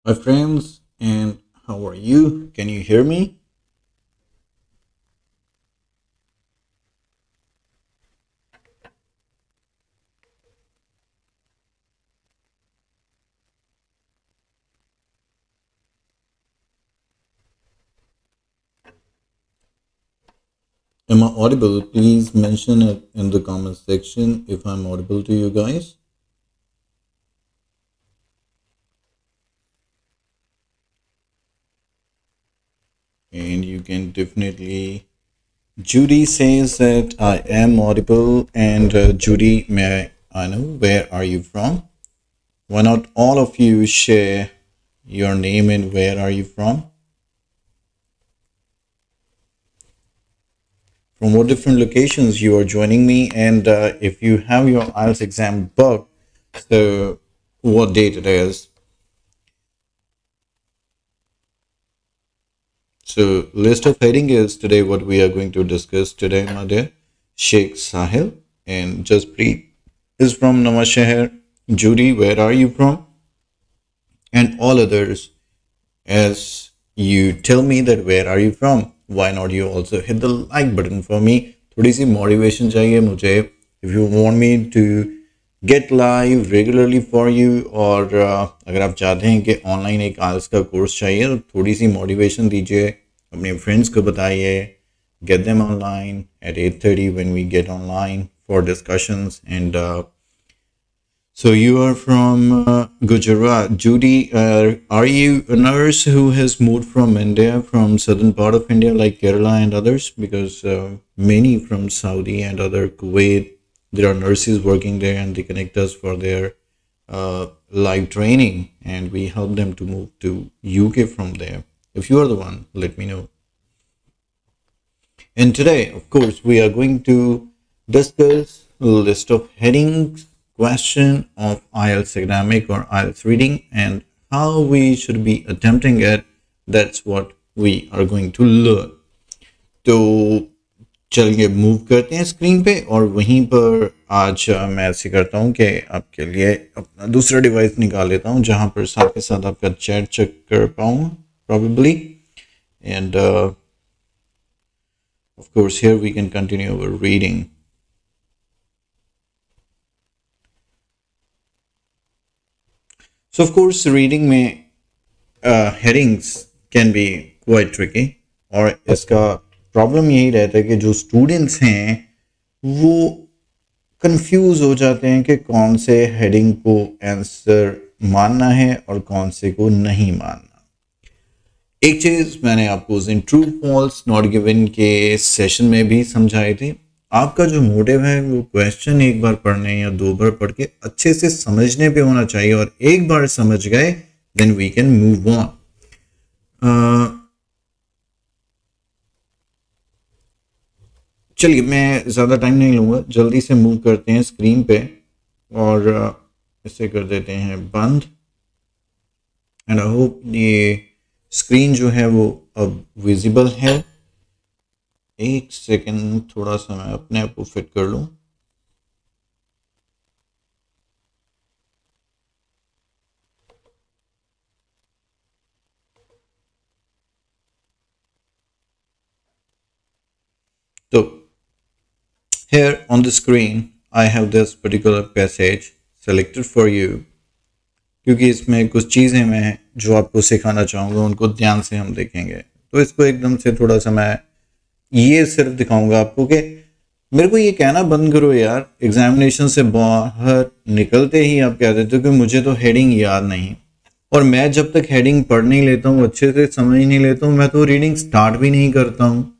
My friends, and how are you? Can you hear me? Am I audible? Please mention it in the comment section if I'm audible to you guys. And you can definitely. Judy says that I am audible. And Judy, may I know where are you from? Why not all of you share your name and where are you from? From what different locations you are joining me, and if you have your IELTS exam booked, so what date it is. So list of heading is today what we are going to discuss today, my dear. Sheikh Sahil and Jaspreet is from Nawashahar. Judy, where are you from? And all others, as you tell me that where are you from, why not you also hit the like button for me. थोड़ी सी motivation चाहिए मुझे. If you want me to get live regularly for you, और अगर आप चाहते हैं कि online एक आल्स का कोर्स चाहिए तो थोड़ी सी मोटिवेशन दीजिए, अपने फ्रेंड्स को बताइए. Get them online at 8:30 when we get online for discussions. And so you are from Gujarat. Judy, are you a nurse who has moved from India, from southern part of India like Kerala and others? Because many from Saudi and other Kuwait, there are nurses working there and they connect us for their live training, and we help them to move to UK from there. If you are the one, let me know. And today, of course, we are going to discuss a list of headings, question of IELTS academic or IELTS reading, and how we should be attempting it. That's what we are going to learn. तो चलिए move करते हैं screen पे, और वहीं पर आज मैं ऐसे करता हूँ कि आपके लिए अपना दूसरा डिवाइस निकाल लेता हूँ जहाँ पर साथ के साथ आपका चैट चेक कर पाऊँ probably. And of course, here we can continue our reading. So, of course, reading में headings can be quite tricky, और इसका प्रॉब्लम यही रहता है कि जो स्टूडेंट्स हैं वो कंफ्यूज हो जाते हैं कि कौन से हेडिंग को आंसर मानना है और कौन से को नहीं मानना. एक चीज मैंने आपको उस दिन ट्रू फॉल्स नॉट गिवन के सेशन में भी समझाई थी. आपका जो मोटिव है वो क्वेश्चन एक बार पढ़ने या दो बार पढ़ के अच्छे से समझने पे होना चाहिए, और एक बार समझ गए then we can move on. चलिए मैं ज़्यादा टाइम नहीं लूँगा, जल्दी से मूव करते हैं स्क्रीन पे, और इसे कर देते हैं बंद. एंड आई होप ये स्क्रीन जो है वो अब विजिबल है. एक सेकंड, थोड़ा सा मैं अपने आप को फिट कर लूँ. तो here on the screen I have this particular passage selected for you, क्योंकि इसमें कुछ चीज़ें मैं जो आपको सिखाना चाहूँगा उनको ध्यान से हम देखेंगे. तो इसको एकदम से थोड़ा सा मैं ये सिर्फ दिखाऊंगा आपको कि मेरे को ये कहना बंद करो यार. एग्जामिनेशन से बाहर निकलते ही आप कह देते हो कि मुझे तो हेडिंग याद नहीं, और मैं जब तक हेडिंग पढ़ नहीं लेता हूँ, अच्छे से समझ नहीं लेता हूँ, मैं तो रीडिंग स्टार्ट भी नहीं करता हूँ.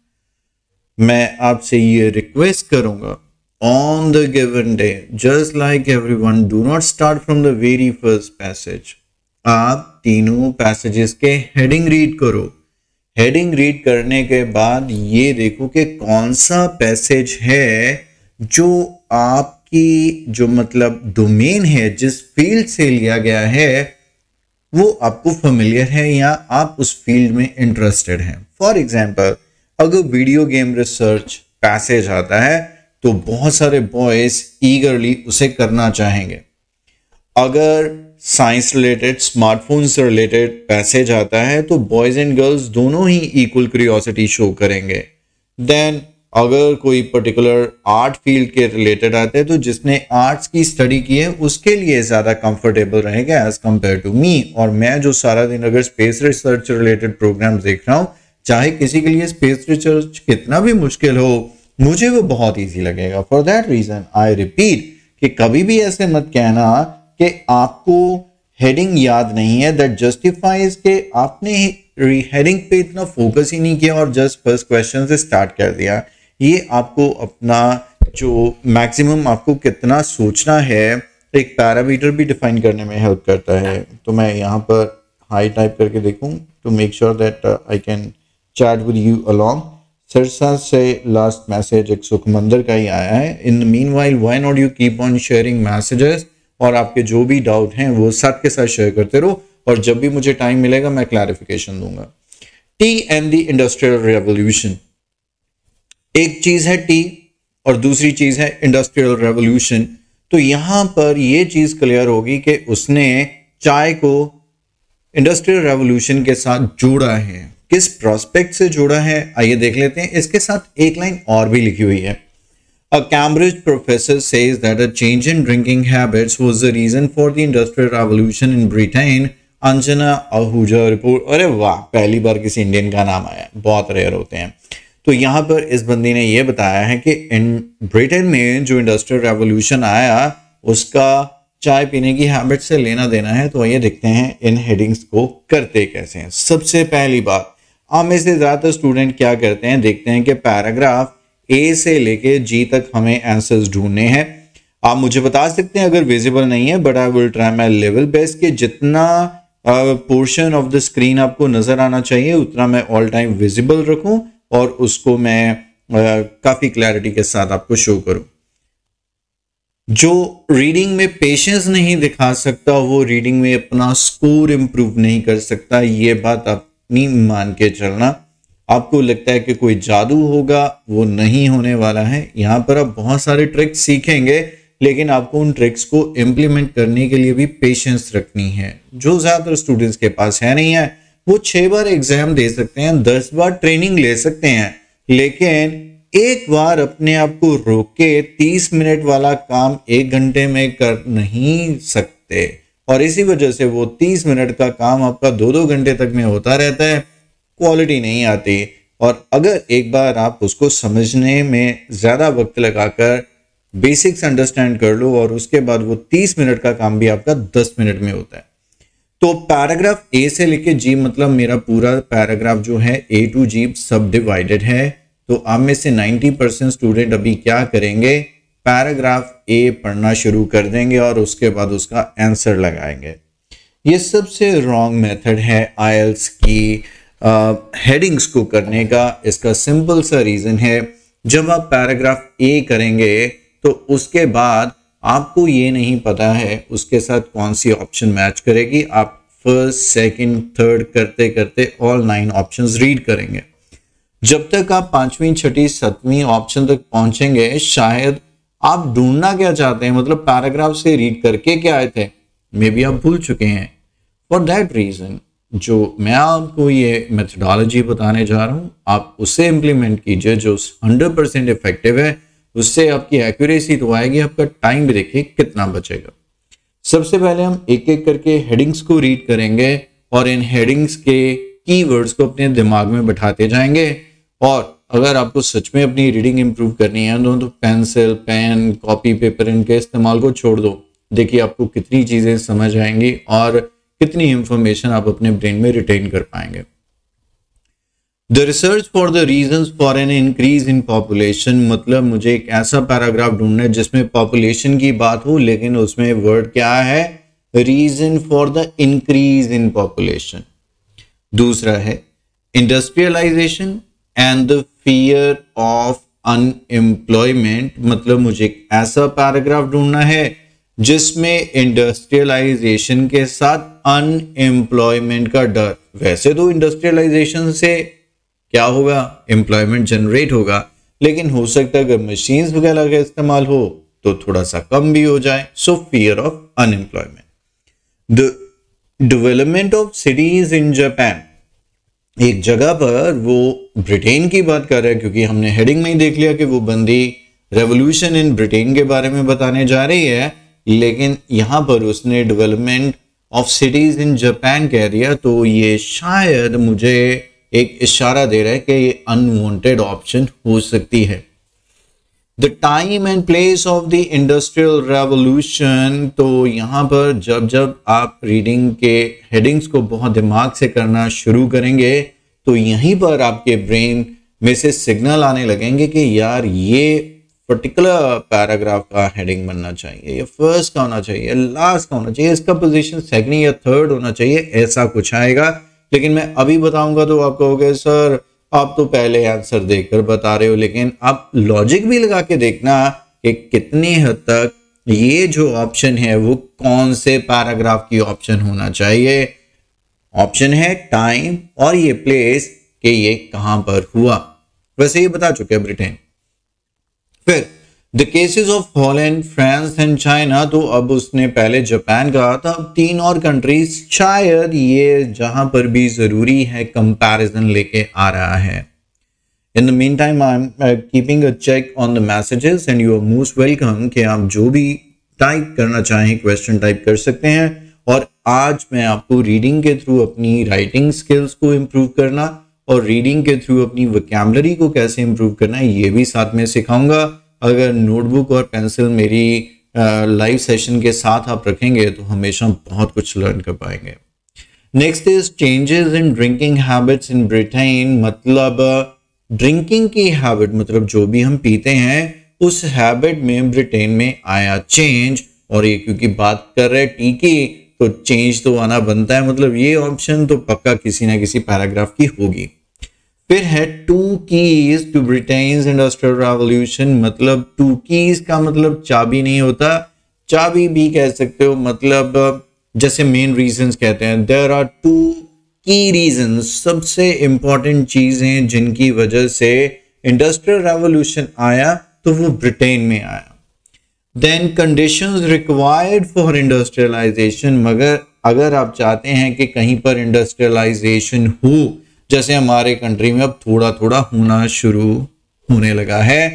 मैं आपसे ये रिक्वेस्ट करूंगा, on the given day, just like everyone, do not start from the very first passage. आप तीनों पैसेजेस के हेडिंग रीड करो. हेडिंग रीड करने के बाद ये देखो कि कौन सा पैसेज है जो आपकी जो मतलब डोमेन है, जिस फील्ड से लिया गया है, वो आपको फेमिलियर है या आप उस फील्ड में इंटरेस्टेड हैं. फॉर एग्जाम्पल, अगर वीडियो गेम रिसर्च पैसेज आता है तो बहुत सारे बॉयज ईगरली उसे करना चाहेंगे. अगर साइंस रिलेटेड, स्मार्टफोन से रिलेटेड पैसेज आता है तो बॉयज एंड गर्ल्स दोनों ही इक्वल क्यूरियोसिटी शो करेंगे। देन अगर कोई पर्टिकुलर आर्ट फील्ड के रिलेटेड आते हैं तो जिसने आर्ट्स की स्टडी की है उसके लिए ज़्यादा कंफर्टेबल रहेगा एज कंपेयर टू मी। और मैं जो सारा दिन अगर स्पेस रिसर्च रिलेटेड प्रोग्राम देख रहा हूँ, चाहे किसी के लिए स्पेस रिसर्च कितना भी मुश्किल हो, मुझे वो बहुत ईजी लगेगा। For that reason I repeat कि कभी भी ऐसे मत कहना कि आपको हेडिंग याद नहीं है, दैट जस्टिफाइज के आपने हेडिंग पे इतना फोकस ही नहीं किया और जस्ट फर्स्ट क्वेश्चन से स्टार्ट कर दिया। ये आपको अपना जो मैक्सिमम आपको कितना सोचना है एक पैरामीटर भी डिफाइन करने में हेल्प करता है। तो मैं यहाँ पर हाई टाइप करके देखूँ to make sure that I can chat with you along. Sirsa से लास्ट मैसेज एक सुखमंदर का ही आया है। In the meanwhile why not you keep on sharing messages, और आपके जो भी डाउट हैं वो साथ के साथ शेयर करते रहो और जब भी मुझे टाइम मिलेगा मैं क्लैरिफिकेशन दूंगा। T and the industrial revolution, एक चीज है टी और दूसरी चीज है इंडस्ट्रियल रेवोल्यूशन। तो यहां पर यह चीज क्लियर होगी कि उसने चाय को इंडस्ट्रियल रेवोल्यूशन के साथ जोड़ा है। किस प्रोस्पेक्ट से जोड़ा है आइए देख लेते हैं। इसके साथ एक लाइन और भी लिखी हुई है। A Cambridge professor says that a change in drinking habits was the reason for the Industrial Revolution in Britain. Anjana Ahuja report. अरे वाह, पहली बार किसी इंडियन का नाम आया, बहुत रेयर होते हैं। तो यहाँ पर इस बंदी ने यह बताया है कि इन ब्रिटेन में जो इंडस्ट्रियल रेवोल्यूशन आया उसका चाय पीने की हैबिट से लेना देना है। तो आइए देखते हैं इन हेडिंग्स को करते कैसे हैं। सबसे पहली बात, आप में से ज्यादातर स्टूडेंट क्या करते हैं, देखते हैं कि पैराग्राफ ए से लेके जी तक हमें आंसर्स ढूंढने हैं। आप मुझे बता सकते हैं अगर विजिबल नहीं है, but I will try my level best कि जितना पोर्शन ऑफ द स्क्रीन आपको नजर आना चाहिए उतना मैं ऑल टाइम विजिबल रखूं और उसको मैं काफी क्लैरिटी के साथ आपको शो करूं। जो रीडिंग में पेशेंस नहीं दिखा सकता वो रीडिंग में अपना स्कोर इंप्रूव नहीं कर सकता। ये बात अपनी मान के चलना। आपको लगता है कि कोई जादू होगा, वो नहीं होने वाला है। यहाँ पर आप बहुत सारे ट्रिक्स सीखेंगे लेकिन आपको उन ट्रिक्स को इम्प्लीमेंट करने के लिए भी पेशेंस रखनी है, जो ज्यादातर स्टूडेंट्स के पास है नहीं है। वो 6 बार एग्जाम दे सकते हैं, 10 बार ट्रेनिंग ले सकते हैं, लेकिन एक बार अपने आप को रोक के 30 मिनट वाला काम 1 घंटे में कर नहीं सकते। और इसी वजह से वो 30 मिनट का काम आपका 2-2 घंटे तक में होता रहता है, क्वालिटी नहीं आती। और अगर एक बार आप उसको समझने में ज्यादा वक्त लगाकर बेसिक्स अंडरस्टैंड कर लो और उसके बाद वो 30 मिनट का काम भी आपका 10 मिनट में होता है। तो पैराग्राफ ए से लेके जी, मतलब मेरा पूरा पैराग्राफ जो है ए टू जी सब डिवाइडेड है। तो आप में से 90% स्टूडेंट अभी क्या करेंगे, पैराग्राफ ए पढ़ना शुरू कर देंगे और उसके बाद उसका आंसर लगाएंगे। ये सबसे रॉन्ग मेथड है आईएलटीएस की हेडिंग्स को करने का। इसका सिंपल सा रीजन है, जब आप पैराग्राफ ए करेंगे तो उसके बाद आपको ये नहीं पता है उसके साथ कौन सी ऑप्शन मैच करेगी। आप फर्स्ट, सेकंड, थर्ड करते करते ऑल 9 ऑप्शंस रीड करेंगे। जब तक आप 5वीं, 6ठी, 7वीं ऑप्शन तक पहुंचेंगे, शायद आप ढूंढना क्या चाहते हैं, मतलब पैराग्राफ से रीड करके क्या आए थे, मे बी आप भूल चुके हैं। फॉर दैट रीजन जो मैं आपको ये मेथडोलॉजी बताने जा रहा हूं, आप उसे इंप्लीमेंट कीजिए जो 100% इफेक्टिव है। उससे आपकी एक्यूरेसी तो आएगी, आपका टाइम भी देखिए कितना बचेगा। सबसे पहले हम एक एक करके हेडिंग्स को रीड करेंगे और इन हेडिंग्स के कीवर्ड्स को अपने दिमाग में बैठाते जाएंगे। और अगर आपको सच में अपनी रीडिंग इंप्रूव करनी है तो पेंसिल, पेन, कॉपी, पेपर इनके इस्तेमाल को छोड़ दो। देखिए आपको कितनी चीजें समझ आएंगी और कितनी इंफॉर्मेशन आप अपने ब्रेन में रिटेन कर पाएंगे। The research for the reasons for an increase in population, मतलब मुझे एक ऐसा पैराग्राफ ढूंढना है जिसमें पॉपुलेशन की बात हो लेकिन उसमें वर्ड क्या है, reason for the increase in population. दूसरा है industrialization and the fear of unemployment, मतलब मुझे एक ऐसा पैराग्राफ ढूंढना है जिसमें इंडस्ट्रियलाइजेशन के साथ अनएम्प्लॉयमेंट का डर। वैसे तो इंडस्ट्रियलाइजेशन से क्या होगा, एम्प्लॉयमेंट जनरेट होगा, लेकिन हो सकता है अगर मशीन्स वगैरह का इस्तेमाल हो तो थोड़ा सा कम भी हो जाए। सो fear of unemployment. The development of cities in Japan, एक जगह पर वो ब्रिटेन की बात कर रहा है, क्योंकि हमने हेडिंग में ही देख लिया कि वो बंदी रेवोल्यूशन इन ब्रिटेन के बारे में बताने जा रही है, लेकिन यहाँ पर उसने development of cities in Japan कह दिया, तो ये शायद मुझे एक इशारा दे रहा है कि ये अनवांटेड ऑप्शन हो सकती है। The time and place of the industrial revolution, तो यहाँ पर जब जब आप रीडिंग के हेडिंग्स को बहुत दिमाग से करना शुरू करेंगे तो यहीं पर आपके ब्रेन में से सिग्नल आने लगेंगे कि यार ये पर्टिकुलर पैराग्राफ का हेडिंग बनना चाहिए, ये फर्स्ट का होना चाहिए, लास्ट का होना चाहिए, इसका पोजीशन सेकंड या थर्ड होना चाहिए, ऐसा कुछ आएगा। लेकिन मैं अभी बताऊंगा तो आप कहोगे सर आप तो पहले आंसर देकर बता रहे हो, लेकिन आप लॉजिक भी लगा के देखना कि कितनी हद तक ये जो ऑप्शन है वो कौन से पैराग्राफ की ऑप्शन होना चाहिए। ऑप्शन है टाइम और ये प्लेस कि ये कहां पर हुआ, वैसे ये बता चुके हैं ब्रिटेन। फिर the cases of Holland, France and China, तो अब उसने पहले जापान कहा था, अब 3 और कंट्रीज, शायद ये जहां पर भी जरूरी है कंपैरिजन लेके आ रहा है। In the meantime I am keeping a check on the messages and you are most welcome कि आप जो भी टाइप करना चाहें क्वेश्चन टाइप कर सकते हैं। और आज मैं आपको रीडिंग के थ्रू अपनी राइटिंग स्किल्स को इम्प्रूव करना और रीडिंग के थ्रू अपनी वोकैबुलरी को कैसे इम्प्रूव करना है ये भी साथ में सिखाऊंगा। अगर नोटबुक और पेंसिल मेरी लाइव सेशन के साथ आप रखेंगे तो हमेशा बहुत कुछ लर्न कर पाएंगे। Next is changes in drinking habits in Britain, मतलब ड्रिंकिंग की हैबिट, मतलब जो भी हम पीते हैं उस हैबिट में ब्रिटेन में आया चेंज। और ये क्योंकि बात कर रहे टी की तो चेंज तो आना बनता है, मतलब ये ऑप्शन तो पक्का किसी ना किसी पैराग्राफ की होगी। फिर है 2 keys to Britain's industrial revolution, मतलब 2 कीज का मतलब चाबी नहीं होता, चाबी भी कह सकते हो, मतलब जैसे मेन रीजंस कहते हैं, देयर आर 2 की रीजंस, सबसे इंपॉर्टेंट चीजें जिनकी वजह से इंडस्ट्रियल रेवोल्यूशन आया तो वो ब्रिटेन में आया। Then conditions required for industrialization, मगर अगर आप चाहते हैं कि कहीं पर इंडस्ट्रियलाइजेशन हो, जैसे हमारे कंट्री में अब थोड़ा थोड़ा होना शुरू होने लगा है,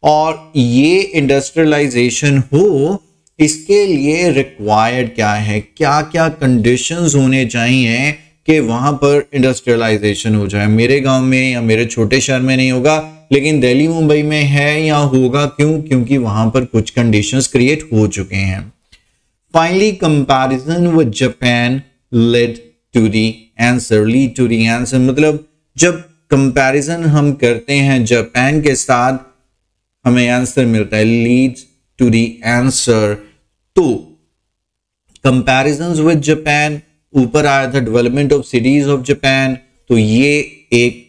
और ये इंडस्ट्रियलाइजेशन हो इसके लिए रिक्वायर्ड क्या है, क्या क्या कंडीशंस होने चाहिए कि वहां पर इंडस्ट्रियलाइजेशन हो जाए। मेरे गांव में या मेरे छोटे शहर में नहीं होगा, लेकिन दिल्ली मुंबई में है या होगा, क्यों? क्योंकि वहां पर कुछ कंडीशंस क्रिएट हो चुके हैं। Finally comparison with Japan led to the answer, lead to the answer, मतलब जब कंपैरिजन हम करते हैं जापान के साथ हमें आंसर मिलता है, लीड्स टू दी आंसर। तो कंपैरिजंस विद जापान, ऊपर आया था development of cities of Japan, तो ये एक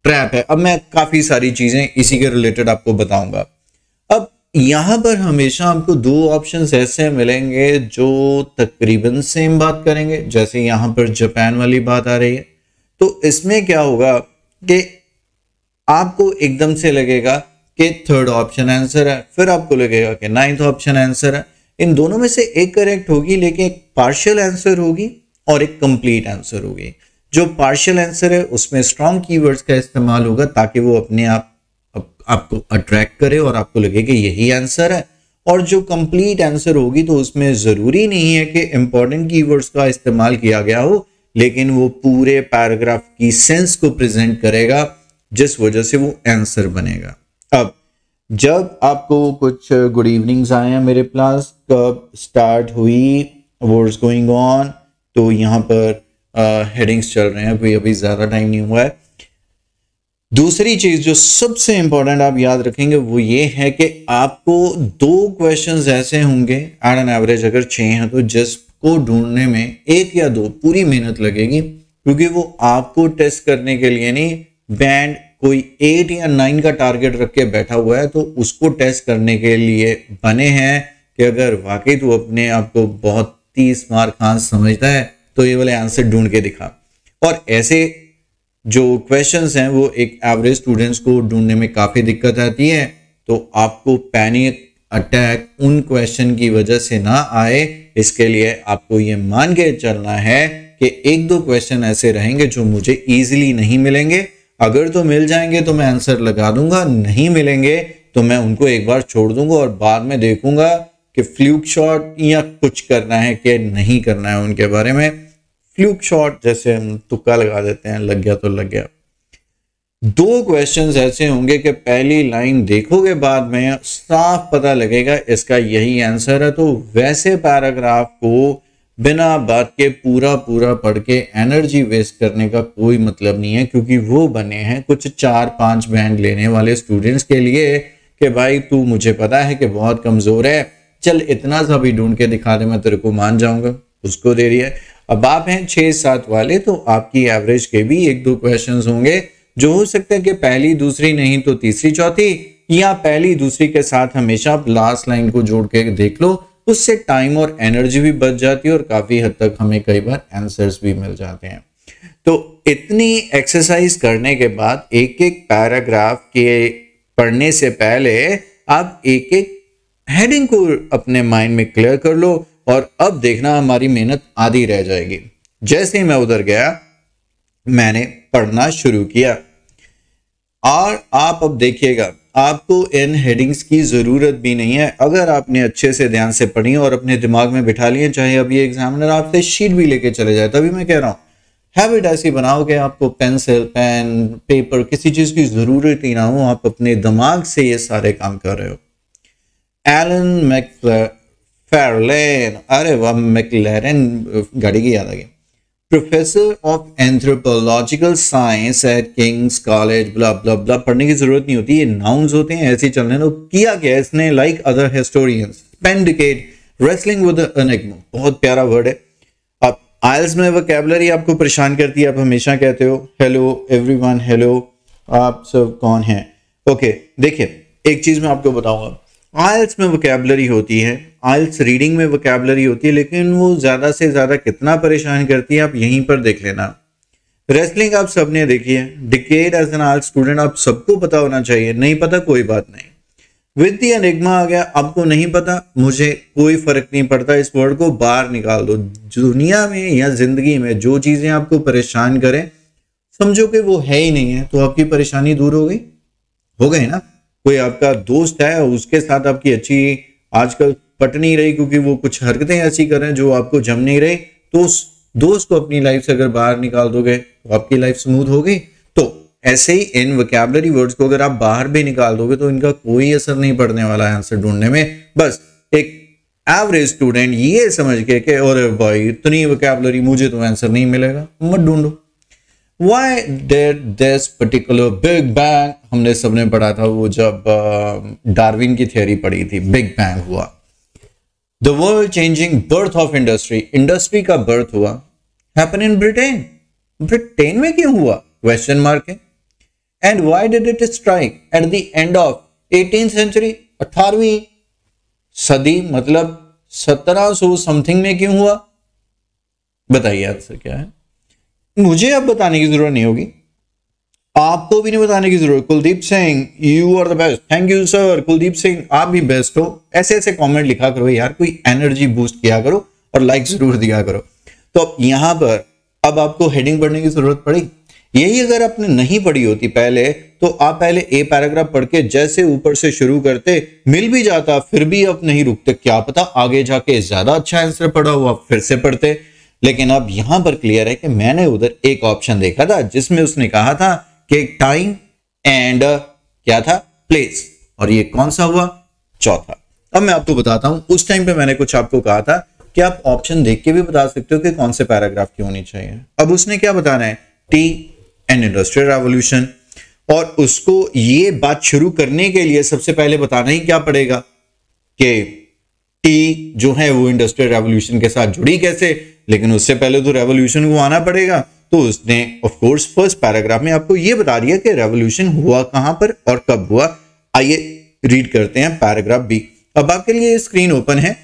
ट्रैप है। अब मैं काफी सारी चीजें इसी के रिलेटेड आपको बताऊंगा। अब यहां पर हमेशा आपको 2 ऑप्शंस ऐसे मिलेंगे जो तकरीबन सेम बात करेंगे, जैसे यहां पर जापान वाली बात आ रही है। तो इसमें क्या होगा कि आपको एकदम से लगेगा कि 3rd ऑप्शन आंसर है, फिर आपको लगेगा कि 9th ऑप्शन आंसर है। इन दोनों में से एक करेक्ट होगी, लेकिन एक पार्शियल आंसर होगी और एक कंप्लीट आंसर होगी। जो पार्शियल आंसर है उसमें स्ट्रॉन्ग कीवर्ड्स का इस्तेमाल होगा ताकि वो अपने आप आपको अट्रैक्ट करे और आपको लगे कि यही आंसर है। और जो कंप्लीट आंसर होगी तो उसमें जरूरी नहीं है कि इंपॉर्टेंट कीवर्ड्स का इस्तेमाल किया गया हो, लेकिन वो पूरे पैराग्राफ की सेंस को प्रेजेंट करेगा, जिस वजह से वो आंसर बनेगा। अब जब आपको कुछ गुड इवनिंग्स आए हैं, मेरे क्लास कब स्टार्ट हुई, व्हाट्स गोइंग ऑन, तो यहाँ पर हेडिंग्स चल रहे हैं, कोई अभी ज़्यादा टाइम नहीं हुआ है। दूसरी चीज़ जो सबसे इंपॉर्टेंट आप याद रखेंगे वो ये है कि आपको 2 क्वेश्चंस ऐसे होंगे एट एन एवरेज, अगर 6 हैं तो जिसको ढूंढने में 1 या 2 पूरी मेहनत लगेगी, क्योंकि वो आपको टेस्ट करने के लिए नहीं, बैंड कोई 8 या 9 का टारगेट रख के बैठा हुआ है, तो उसको टेस्ट करने के लिए बने हैं कि अगर वाकई तू अपने आप को बहुत 30 मार्क खान समझता है तो ये वाले आंसर ढूंढ के दिखा। और ऐसे जो क्वेश्चंस हैं वो एक एवरेज स्टूडेंट्स को ढूंढने में काफ़ी दिक्कत आती है, तो आपको पैनिक अटैक उन क्वेश्चन की वजह से ना आए इसके लिए आपको ये मान के चलना है कि एक दो क्वेश्चन ऐसे रहेंगे जो मुझे इजीली नहीं मिलेंगे, अगर तो मिल जाएंगे तो मैं आंसर लगा दूंगा, नहीं मिलेंगे तो मैं उनको एक बार छोड़ दूंगा और बाद में देखूंगा कि फ्लूक शॉट या कुछ करना है कि नहीं करना है उनके बारे में। फ्लूक शॉट जैसे हम तुक्का लगा देते हैं, लग गया तो लग गया। दो क्वेश्चंस ऐसे होंगे कि पहली लाइन देखोगे बाद में साफ पता लगेगा इसका यही आंसर है, तो वैसे पैराग्राफ को बिना बात के पूरा पूरा पढ़ के एनर्जी वेस्ट करने का कोई मतलब नहीं है, क्योंकि वो बने हैं कुछ 4-5 बैंड लेने वाले स्टूडेंट्स के लिए कि भाई तू मुझे पता है कि बहुत कमजोर है, चल इतना सा भी ढूंढ के दिखा दे, मैं तेरे को मान जाऊंगा, उसको दे रही है। अब आप हैं 6-7 वाले, तो आपकी एवरेज के भी एक दो क्वेश्चंस होंगे जो हो सकता है कि पहली दूसरी नहीं तो तीसरी चौथी, या पहली दूसरी के साथ हमेशा आप लास्ट लाइन को जोड़ के देख लो, उससे टाइम और एनर्जी भी बच जाती है और काफी हद तक हमें कई बार आंसर्स भी मिल जाते हैं। तो इतनी एक्सरसाइज करने के बाद एक एक पैराग्राफ के पढ़ने से पहले आप एक एक हेडिंग को अपने माइंड में क्लियर कर लो, और अब देखना हमारी मेहनत आधी रह जाएगी। जैसे ही मैं उधर गया मैंने पढ़ना शुरू किया, और आप अब देखिएगा आपको इन हेडिंग्स की जरूरत भी नहीं है अगर आपने अच्छे से ध्यान से पढ़ी और अपने दिमाग में बिठा लिए। चाहे अभी एग्जामिनर आपसे शीट भी लेके चले जाए, तभी मैं कह रहा हूं हैबिट ऐसी बनाओ कि आपको पेंसिल पेन पेपर किसी चीज की जरूरत ही ना हो, आप अपने दिमाग से ये सारे काम कर रहे हो। एलन मैकफार्लेन, अरे वाह, मैकलैरन गाड़ी की याद आ गई, professor of anthropological science at King's College, blah blah blah. पढ़ने की जरूरत नहीं होती, ये नाउन्स होते हैं, ऐसे ही चलने दो। किया क्या इसने, like other historians spend decade wrestling with the enigma, बहुत प्यारा वर्ड है। अब आइल्स में वोकैबुलरी आपको परेशान करती है, आप हमेशा कहते हो हेलो एवरीवन, हेलो आप सब कौन हैं। ओके देखिए एक चीज मैं आपको बताऊंगा, आइल्स में वोकैबुलरी होती है, आइल्स रीडिंग में वोकैबुलरी होती है, लेकिन वो ज्यादा से ज्यादा कितना परेशान करती है आप यहीं पर देख लेना। रेसलिंग आप सबने देखी है, decade as an IELTS student आप सबको पता होना चाहिए, नहीं पता कोई बात नहीं। विद द एनिग्मा आ गया, आपको नहीं पता, मुझे कोई फर्क नहीं पड़ता, इस वर्ड को बाहर निकाल दो। दुनिया में या जिंदगी में जो चीजें आपको परेशान करें समझो कि वो है ही नहीं है, तो आपकी परेशानी दूर हो गई ना। कोई आपका दोस्त है, उसके साथ आपकी अच्छी आजकल पट नहीं रही क्योंकि वो कुछ हरकतें ऐसी कर रहे हैं जो आपको जम नहीं रही, तो उस दोस्त को अपनी लाइफ से अगर बाहर निकाल दोगे तो आपकी लाइफ स्मूथ होगी। तो ऐसे ही इन वोकैबुलरी वर्ड्स को अगर आप बाहर भी निकाल दोगे तो इनका कोई असर नहीं पड़ने वाला है आंसर ढूंढने में। बस एक एवरेज स्टूडेंट ये समझ के कि अरे भाई इतनी वोकैबुलरी, मुझे तो आंसर नहीं मिलेगा, मत ढूंढो। Why did this particular Big Bang, हमने सबने पढ़ा था वो जब डार्विन की थ्योरी पढ़ी थी, बिग बैंग हुआ। The world changing birth of industry, industry का बर्थ हुआ, happen in Britain, ब्रिटेन में क्यों हुआ, क्वेश्चन मार्क है। And why did it strike at the end of 18th century, 18वीं सदी मतलब 1700 समथिंग में क्यों हुआ, बताइए आंसर क्या है। मुझे अब बताने की जरूरत नहीं होगी, आपको भी नहीं बताने की जरूरत। Kuldeep Singh you are the best, thank you sir. Kuldeep Singh आप भी बेस्ट हो, ऐसे ऐसे कमेंट लिखा करो यार, कोई एनर्जी बूस्ट किया करो और लाइक जरूर दिया करो। तो अब यहां पर अब आपको हेडिंग पढ़ने की जरूरत पड़ी, यही अगर आपने नहीं पढ़ी होती पहले तो आप पहले ए पैराग्राफ पढ़ के जैसे ऊपर से शुरू करते, मिल भी जाता फिर भी आप नहीं रुकते, क्या पता आगे जाके ज्यादा अच्छा आंसर पढ़ा हो आप फिर से पढ़ते। लेकिन अब यहां पर क्लियर है कि मैंने उधर एक ऑप्शन देखा था जिसमें उसने कहा था कि टाइम एंड क्या था, प्लेस, और ये कौन सा हुआ, चौथा। अब मैं आपको बताता हूं, उस टाइम पे मैंने कुछ आपको कहा था कि आप ऑप्शन देख के भी बता सकते हो कि कौन से पैराग्राफ की होनी चाहिए। अब उसने क्या बताना है, टी एंड इंडस्ट्रियल रेवोल्यूशन, और उसको ये बात शुरू करने के लिए सबसे पहले बताना ही क्या पड़ेगा कि टी जो है वो इंडस्ट्रियल रेवोल्यूशन के साथ जुड़ी कैसे, लेकिन उससे पहले तो रेवोल्यूशन को आना पड़ेगा। तो उसने ऑफ कोर्स फर्स्ट पैराग्राफ में आपको ये बता दिया कि रेवोल्यूशन हुआ कहां पर और कब हुआ। आइए रीड करते हैं पैराग्राफ बी। अब आपके लिए स्क्रीन ओपन है,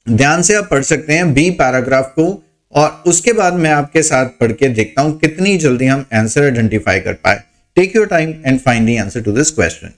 ध्यान से आप पढ़ सकते हैं बी पैराग्राफ को, और उसके बाद मैं आपके साथ पढ़ के देखता हूं कितनी जल्दी हम आंसर आइडेंटिफाई कर पाए। Take your time and find the answer to this question.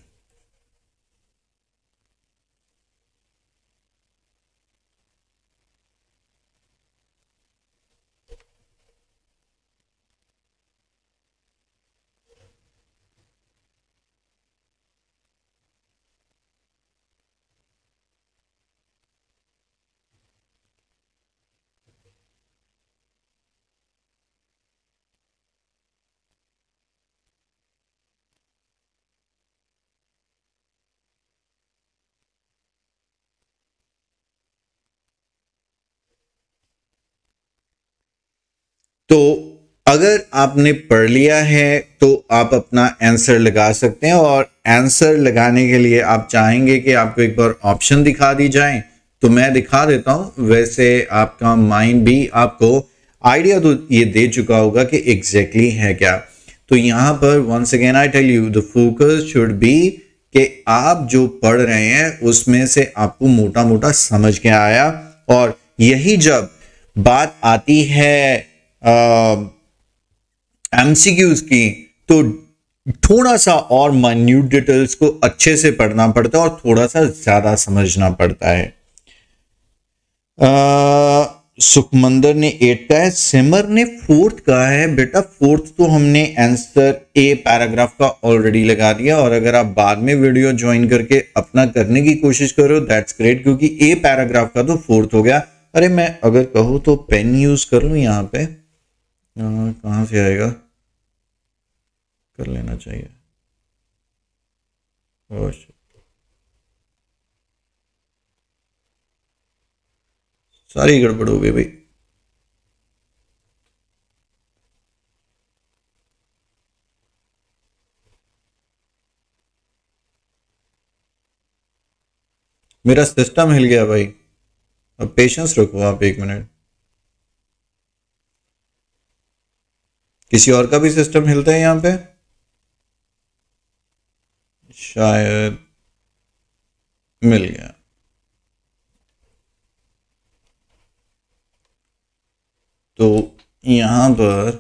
तो अगर आपने पढ़ लिया है तो आप अपना आंसर लगा सकते हैं, और आंसर लगाने के लिए आप चाहेंगे कि आपको एक बार ऑप्शन दिखा दी जाए, तो मैं दिखा देता हूं। वैसे आपका माइंड भी आपको आइडिया तो ये दे चुका होगा कि एग्जैक्टली है क्या। तो यहां पर once again I tell you the focus should be कि आप जो पढ़ रहे हैं उसमें से आपको मोटा मोटा समझ के आया, और यही जब बात आती है एमसीक्यूज की, तो थोड़ा सा और माइन्यूट डिटेल्स को अच्छे से पढ़ना पड़ता है और थोड़ा सा ज्यादा समझना पड़ता है। सुखमंदर ने 8 का है, सिमर ने 4th का है। बेटा 4th तो हमने आंसर ए पैराग्राफ का ऑलरेडी लगा दिया, और अगर आप बाद में वीडियो ज्वाइन करके अपना करने की कोशिश करो दैट्स ग्रेट, क्योंकि ए पैराग्राफ का तो 4th हो गया। अरे मैं अगर कहूँ तो पेन यूज कर लूँ यहाँ पे, कहाँ से आएगा, कर लेना चाहिए। सारी गड़बड़ हो गई भाई। मेरा सिस्टम हिल गया भाई, अब पेशेंस रखो आप 1 मिनट। किसी और का भी सिस्टम हिलता है यहां पे शायद, मिल गया। तो यहां पर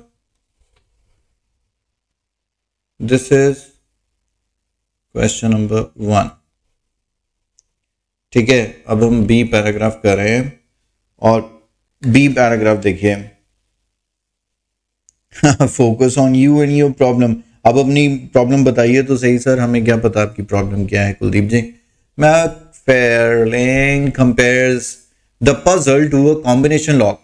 दिस इज क्वेश्चन नंबर 1, ठीक है। अब हम बी पैराग्राफ कर रहे हैं, और बी पैराग्राफ देखिए focus on you and your problem. अब अपनी प्रॉब्लम बताइए तो सही। सर हमें क्या पता आपकी प्रॉब्लम क्या है Kuldeep ji. Macfarlane compares the puzzle to a combination lock.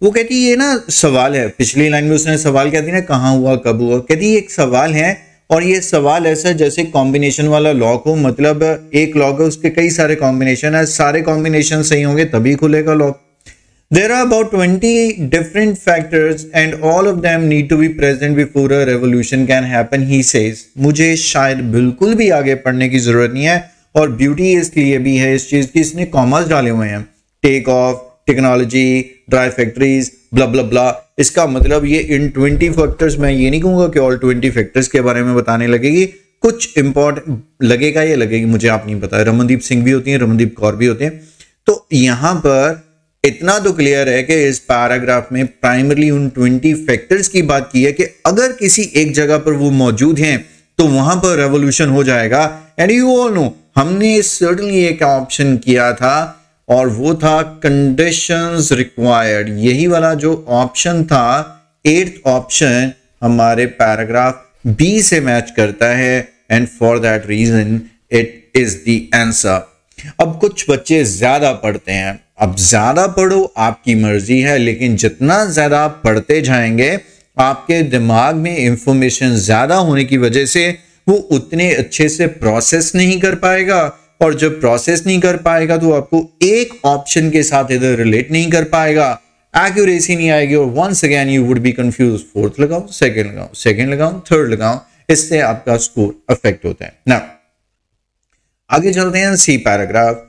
वो कहती है ये ना सवाल है, पिछली लाइन में उसने सवाल कहती ना कहाँ हुआ कब हुआ, कहती एक सवाल है और ये सवाल ऐसा जैसे कॉम्बिनेशन वाला लॉक हो, मतलब एक लॉक है उसके कई सारे कॉम्बिनेशन है, सारे कॉम्बिनेशन सही होंगे तभी खुलेगा lock. There are about 20 different factors and all of them need to be present before a revolution can happen, he says. मुझे शायद बिल्कुल भी आगे पढ़ने की जरूरत नहीं है, और ब्यूटी इसलिए भी है इस चीज की, इसने कॉमर्स डाले हुए हैं, take off, technology, dry factories, blah blah blah. इसका मतलब ये इन 20 फैक्टर्स, मैं ये नहीं कहूंगा कि ऑल 20 फैक्टर्स के बारे में बताने लगेगी, कुछ इंपॉर्टेंट लगेगा, ये लगेगी मुझे आप नहीं पता। रमनदीप सिंह भी होती हैं, रमनदीप कौर भी होते हैं। तो यहां पर इतना तो क्लियर है कि इस पैराग्राफ में प्राइमरली उन 20 फैक्टर्स की बात की है कि अगर किसी एक जगह पर वो मौजूद हैं तो वहां पर रेवोल्यूशन हो जाएगा। एंड यू ऑल नो हमने सर्टेनली एक ऑप्शन किया था और वो था कंडीशंस रिक्वायर्ड। यही वाला जो ऑप्शन था 8th ऑप्शन हमारे पैराग्राफ बी से मैच करता है, and for that reason it is the answer. अब कुछ बच्चे ज्यादा पढ़ते हैं, अब ज्यादा पढ़ो आपकी मर्जी है, लेकिन जितना ज्यादा आप पढ़ते जाएंगे आपके दिमाग में इंफॉर्मेशन ज्यादा होने की वजह से वो उतने अच्छे से प्रोसेस नहीं कर पाएगा, और जब प्रोसेस नहीं कर पाएगा तो आपको एक ऑप्शन के साथ इधर रिलेट नहीं कर पाएगा, एक्यूरेसी नहीं आएगी, और once again you would be confuse. 4th लगाओ, सेकंड लगाओ, सेकंड लगाओ, 3rd लगाओ, इससे आपका स्कोर अफेक्ट होता है ना। आगे चलते हैं, सी पैराग्राफ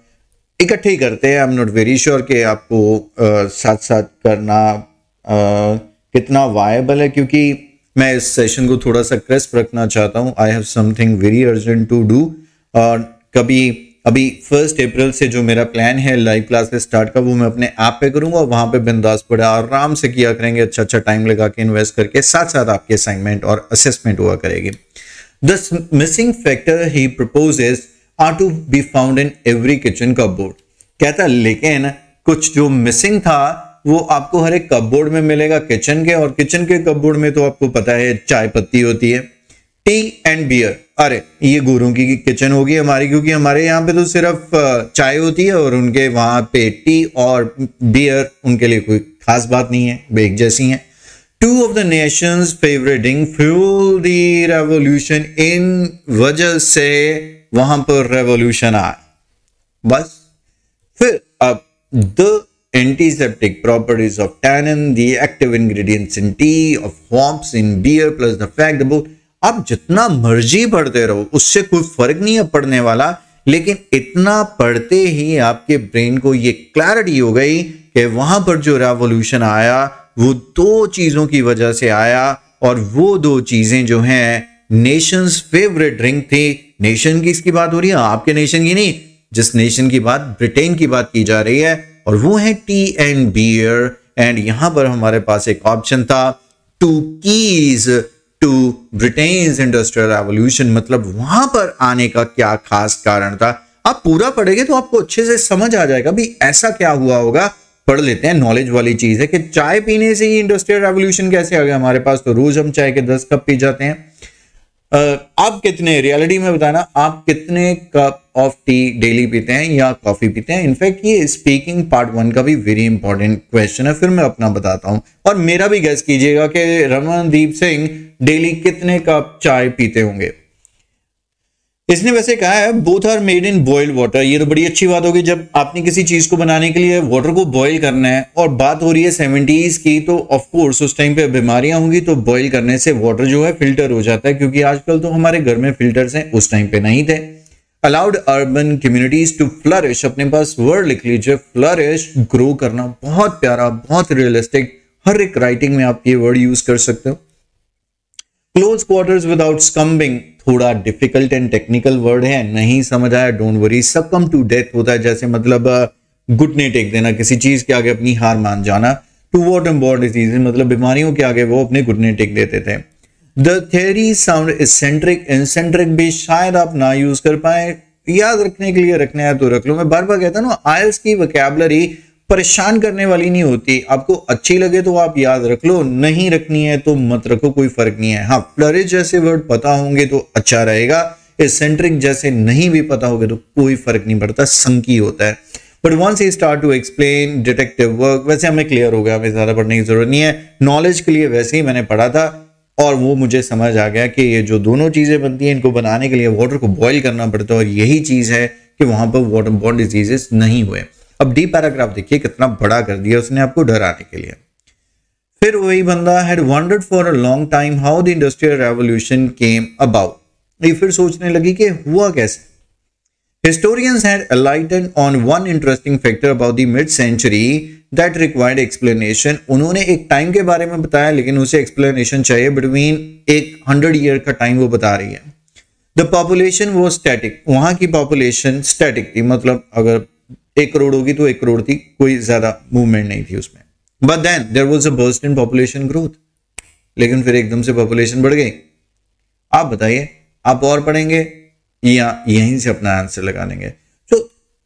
इकट्ठे ही करते हैं। I am not very sure कि आपको साथ साथ करना कितना वायबल है, क्योंकि मैं इस सेशन को थोड़ा सा क्रिस्प रखना चाहता हूं। I have something very urgent to do, और कभी अभी 1 अप्रैल से जो मेरा प्लान है लाइव क्लासेस स्टार्ट का, वो मैं अपने ऐप पे करूंगा, वहां पे बिंदास पड़े आराम से किया करेंगे, अच्छा अच्छा टाइम लगा के इन्वेस्ट करके, साथ साथ आपके असाइनमेंट और असेसमेंट हुआ करेगी। The missing factor he proposes are to be found in every kitchen cupboard। कहता लेकिन कुछ जो मिसिंग था वो आपको हर एक कपबोर्ड में मिलेगा किचन के, और किचन के कपबोर्ड में तो आपको पता है चाय पत्ती होती है, टी एंड बियर। अरे ये गुरुओं की किचन होगी हमारी, क्योंकि हमारे यहाँ पे तो सिर्फ चाय होती है और उनके वहां पे टी और बियर उनके लिए कोई खास बात नहीं है, वे एक जैसी हैं। Two of the nations favoriting fuel the revolution, इन वजह से वहां पर रेवोल्यूशन आए। बस फिर अब the antiseptic properties of tannin, the active ingredients in tea, of hops in beer, plus the fact that आप जितना मर्जी पढ़ते रहो उससे कोई फर्क नहीं है पढ़ने वाला, लेकिन इतना पढ़ते ही आपके ब्रेन को ये क्लैरिटी हो गई कि वहां पर जो रेवोल्यूशन आया वो दो चीजों की वजह से आया, और वो दो चीजें जो हैं नेशंस फेवरेट ड्रिंक थी। नेशन की इसकी बात हो रही है, आपके नेशन की नहीं, जिस नेशन की बात, ब्रिटेन की बात की जा रही है, और वो है टी एंड बियर। एंड यहां पर हमारे पास एक ऑप्शन था, two keys to Britain's industrial revolution, मतलब वहां पर आने का क्या खास कारण था। आप पूरा पढ़ेंगे तो आपको अच्छे से समझ आ जाएगा भी ऐसा क्या हुआ होगा। पढ़ लेते हैं, नॉलेज वाली चीज है कि चाय पीने से ही इंडस्ट्रियल रेवोल्यूशन कैसे आ गया हमारे पास, तो रोज हम चाय के 10 कप पी जाते हैं। आप कितने, रियलिटी में बताना, आप कितने कप ऑफ टी डेली पीते हैं या कॉफी पीते हैं। इनफैक्ट ये स्पीकिंग पार्ट 1 का भी वेरी इंपॉर्टेंट क्वेश्चन है, फिर मैं अपना बताता हूं, और मेरा भी गेस कीजिएगा कि रमनदीप सिंह डेली कितने कप चाय पीते होंगे। इसने वैसे कहा है both are made in boiled water, ये तो बड़ी अच्छी बात होगी। जब आपने किसी चीज को बनाने के लिए वाटर को बॉईल करना है, और बात हो रही है 70s की, तो ऑफ कोर्स उस टाइम पे बीमारियां होंगी, तो बॉईल करने से वाटर जो है फिल्टर हो जाता है, क्योंकि आजकल तो हमारे घर में फिल्टर्स हैं, उस टाइम पे नहीं थे। Allowed urban communities to flourish, अपने पास वर्ड लिख लीजिए, फ्लरिश, ग्रो करना, बहुत प्यारा, बहुत रियलिस्टिक, हर एक राइटिंग में आप ये वर्ड यूज कर सकते हो। क्लोज क्वार्टर्स विदाउट स्कम्बिंग, थोड़ा डिफिकल्ट एंड टेक्निकल वर्ड है, नहीं समझ आया don't worry. Succumb to death होता है, जैसे मतलब घुटने टेक देना, किसी चीज के आगे अपनी हार मान जाना। टू वॉटम बॉर्ड डिजीज, मतलब बीमारियों के आगे वो अपने घुटने टेक देते थे। The theory sound eccentric, eccentric भी शायद आप ना यूज कर पाए, याद रखने के लिए रखना है तो रख लो। मैं बार बार कहता हूं ना, आइल्स की वोकैबुलरी परेशान करने वाली नहीं होती, आपको अच्छी लगे तो आप याद रख लो, नहीं रखनी है तो मत रखो, कोई फर्क नहीं है। हाँ, फ्लरिश जैसे वर्ड पता होंगे तो अच्छा रहेगा, एसेंट्रिक जैसे नहीं भी पता होगे तो कोई फर्क नहीं पड़ता, संकी होता है। But once he start to explain detective work, वैसे हमें क्लियर हो गया, हमें ज्यादा पढ़ने की जरूरत नहीं है, नॉलेज के लिए वैसे ही मैंने पढ़ा था, और वो मुझे समझ आ गया कि ये जो दोनों चीजें बनती हैं, इनको बनाने के लिए वाटर को बॉईल करना पड़ता है, और यही चीज है कि वहां पर वाटर बॉर्न डिजीजेस नहीं हुए। अब डी पैराग्राफ देखिए कितना बड़ा कर दिया उसने आपको डराने के लिए। फिर वही बंदा had wondered for a long time how the industrial revolution came about, ये फिर सोचने लगी कि हुआ कैसे। Historians had enlightened on one interesting factor about the mid-century that required explanation. उन्होंने एक टाइम के बारे में बताया, लेकिन उसे एक्सप्लेनेशन चाहिए। बिटवीन एक 100 ईयर का टाइम वो बता रही है। The population was static, वहां की पॉपुलेशन स्टैटिक थी, मतलब अगर 1 करोड़ होगी तो 1 करोड़ थी, कोई ज्यादा मूवमेंट नहीं थी उसमें। But then there was a burst in population growth, लेकिन फिर एकदम से पॉपुलेशन बढ़ गई। आप बताइए, आप और पढ़ेंगे या यहीं से अपना आंसर लगा लेंगे। So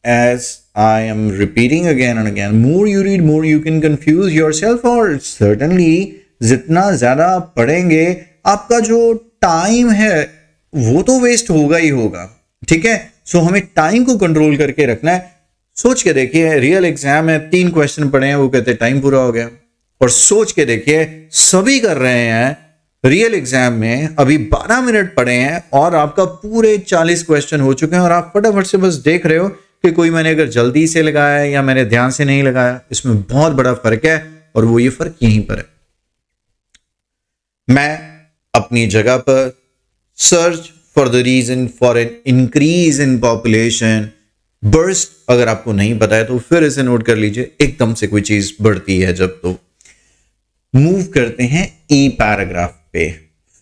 as I am repeating again and again, more you read, more you can confuse yourself, और certainly जितना ज्यादा आप पढ़ेंगे आपका जो टाइम है वो तो वेस्ट होगा ही होगा, ठीक है। सो हमें टाइम को कंट्रोल करके रखना है। सोच के देखिए, रियल एग्जाम है, 3 क्वेश्चन पढ़े हैं, वो कहते हैं टाइम पूरा हो गया। और सोच के देखिए, सभी कर रहे हैं रियल एग्जाम में, अभी 12 मिनट पढ़े हैं और आपका पूरे 40 क्वेश्चन हो चुके हैं, और आप फटाफट से बस देख रहे हो कि कोई मैंने अगर जल्दी से लगाया है या मैंने ध्यान से नहीं लगाया। इसमें बहुत बड़ा फर्क है, और वो ये फर्क यहीं पर है। मैं अपनी जगह पर search for the reason for an increase in population burst, अगर आपको नहीं पता है तो फिर इसे नोट कर लीजिए, एकदम से कोई चीज बढ़ती है जब, तो मूव करते हैं ई पैराग्राफ पे।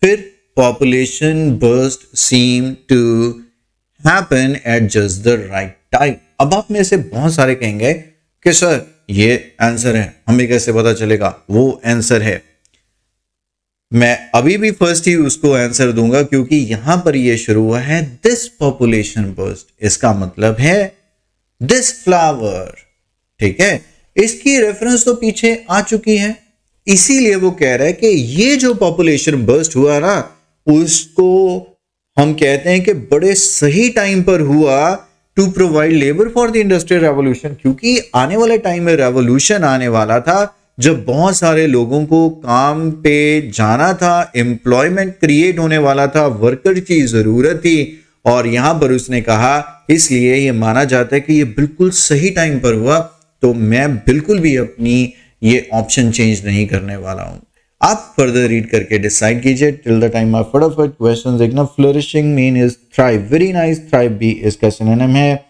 फिर population burst seem to happen at just the right time. अब आप में से बहुत सारे कहेंगे कि सर ये आंसर है, हमें कैसे पता चलेगा वो आंसर है। मैं अभी भी फर्स्ट ही उसको आंसर दूंगा, क्योंकि यहां पर ये शुरू हुआ है दिस पॉपुलेशन बर्स्ट, इसका मतलब है दिस फ्लावर, ठीक है। इसकी रेफरेंस तो पीछे आ चुकी है, इसीलिए वो कह रहा है कि ये जो पॉपुलेशन बर्स्ट हुआ ना, उसको हम कहते हैं कि बड़े सही टाइम पर हुआ to provide labour for the industrial revolution, क्योंकि आने वाले टाइम में रेवोल्यूशन आने वाला था जब बहुत सारे लोगों को काम पे जाना था, एम्प्लॉयमेंट क्रिएट होने वाला था, वर्कर की जरूरत थी। और यहां पर उसने कहा, इसलिए ये माना जाता है कि ये बिल्कुल सही टाइम पर हुआ। तो मैं बिल्कुल भी अपनी ये ऑप्शन चेंज नहीं करने वाला हूं। आप फर्दर रीड करके डिसाइड कीजिए। टिल द टाइम आप फटाफट क्वेश्चन देखना। Flourishing mean is thrive, very nice, thrive भी इसका सिनोनिम है।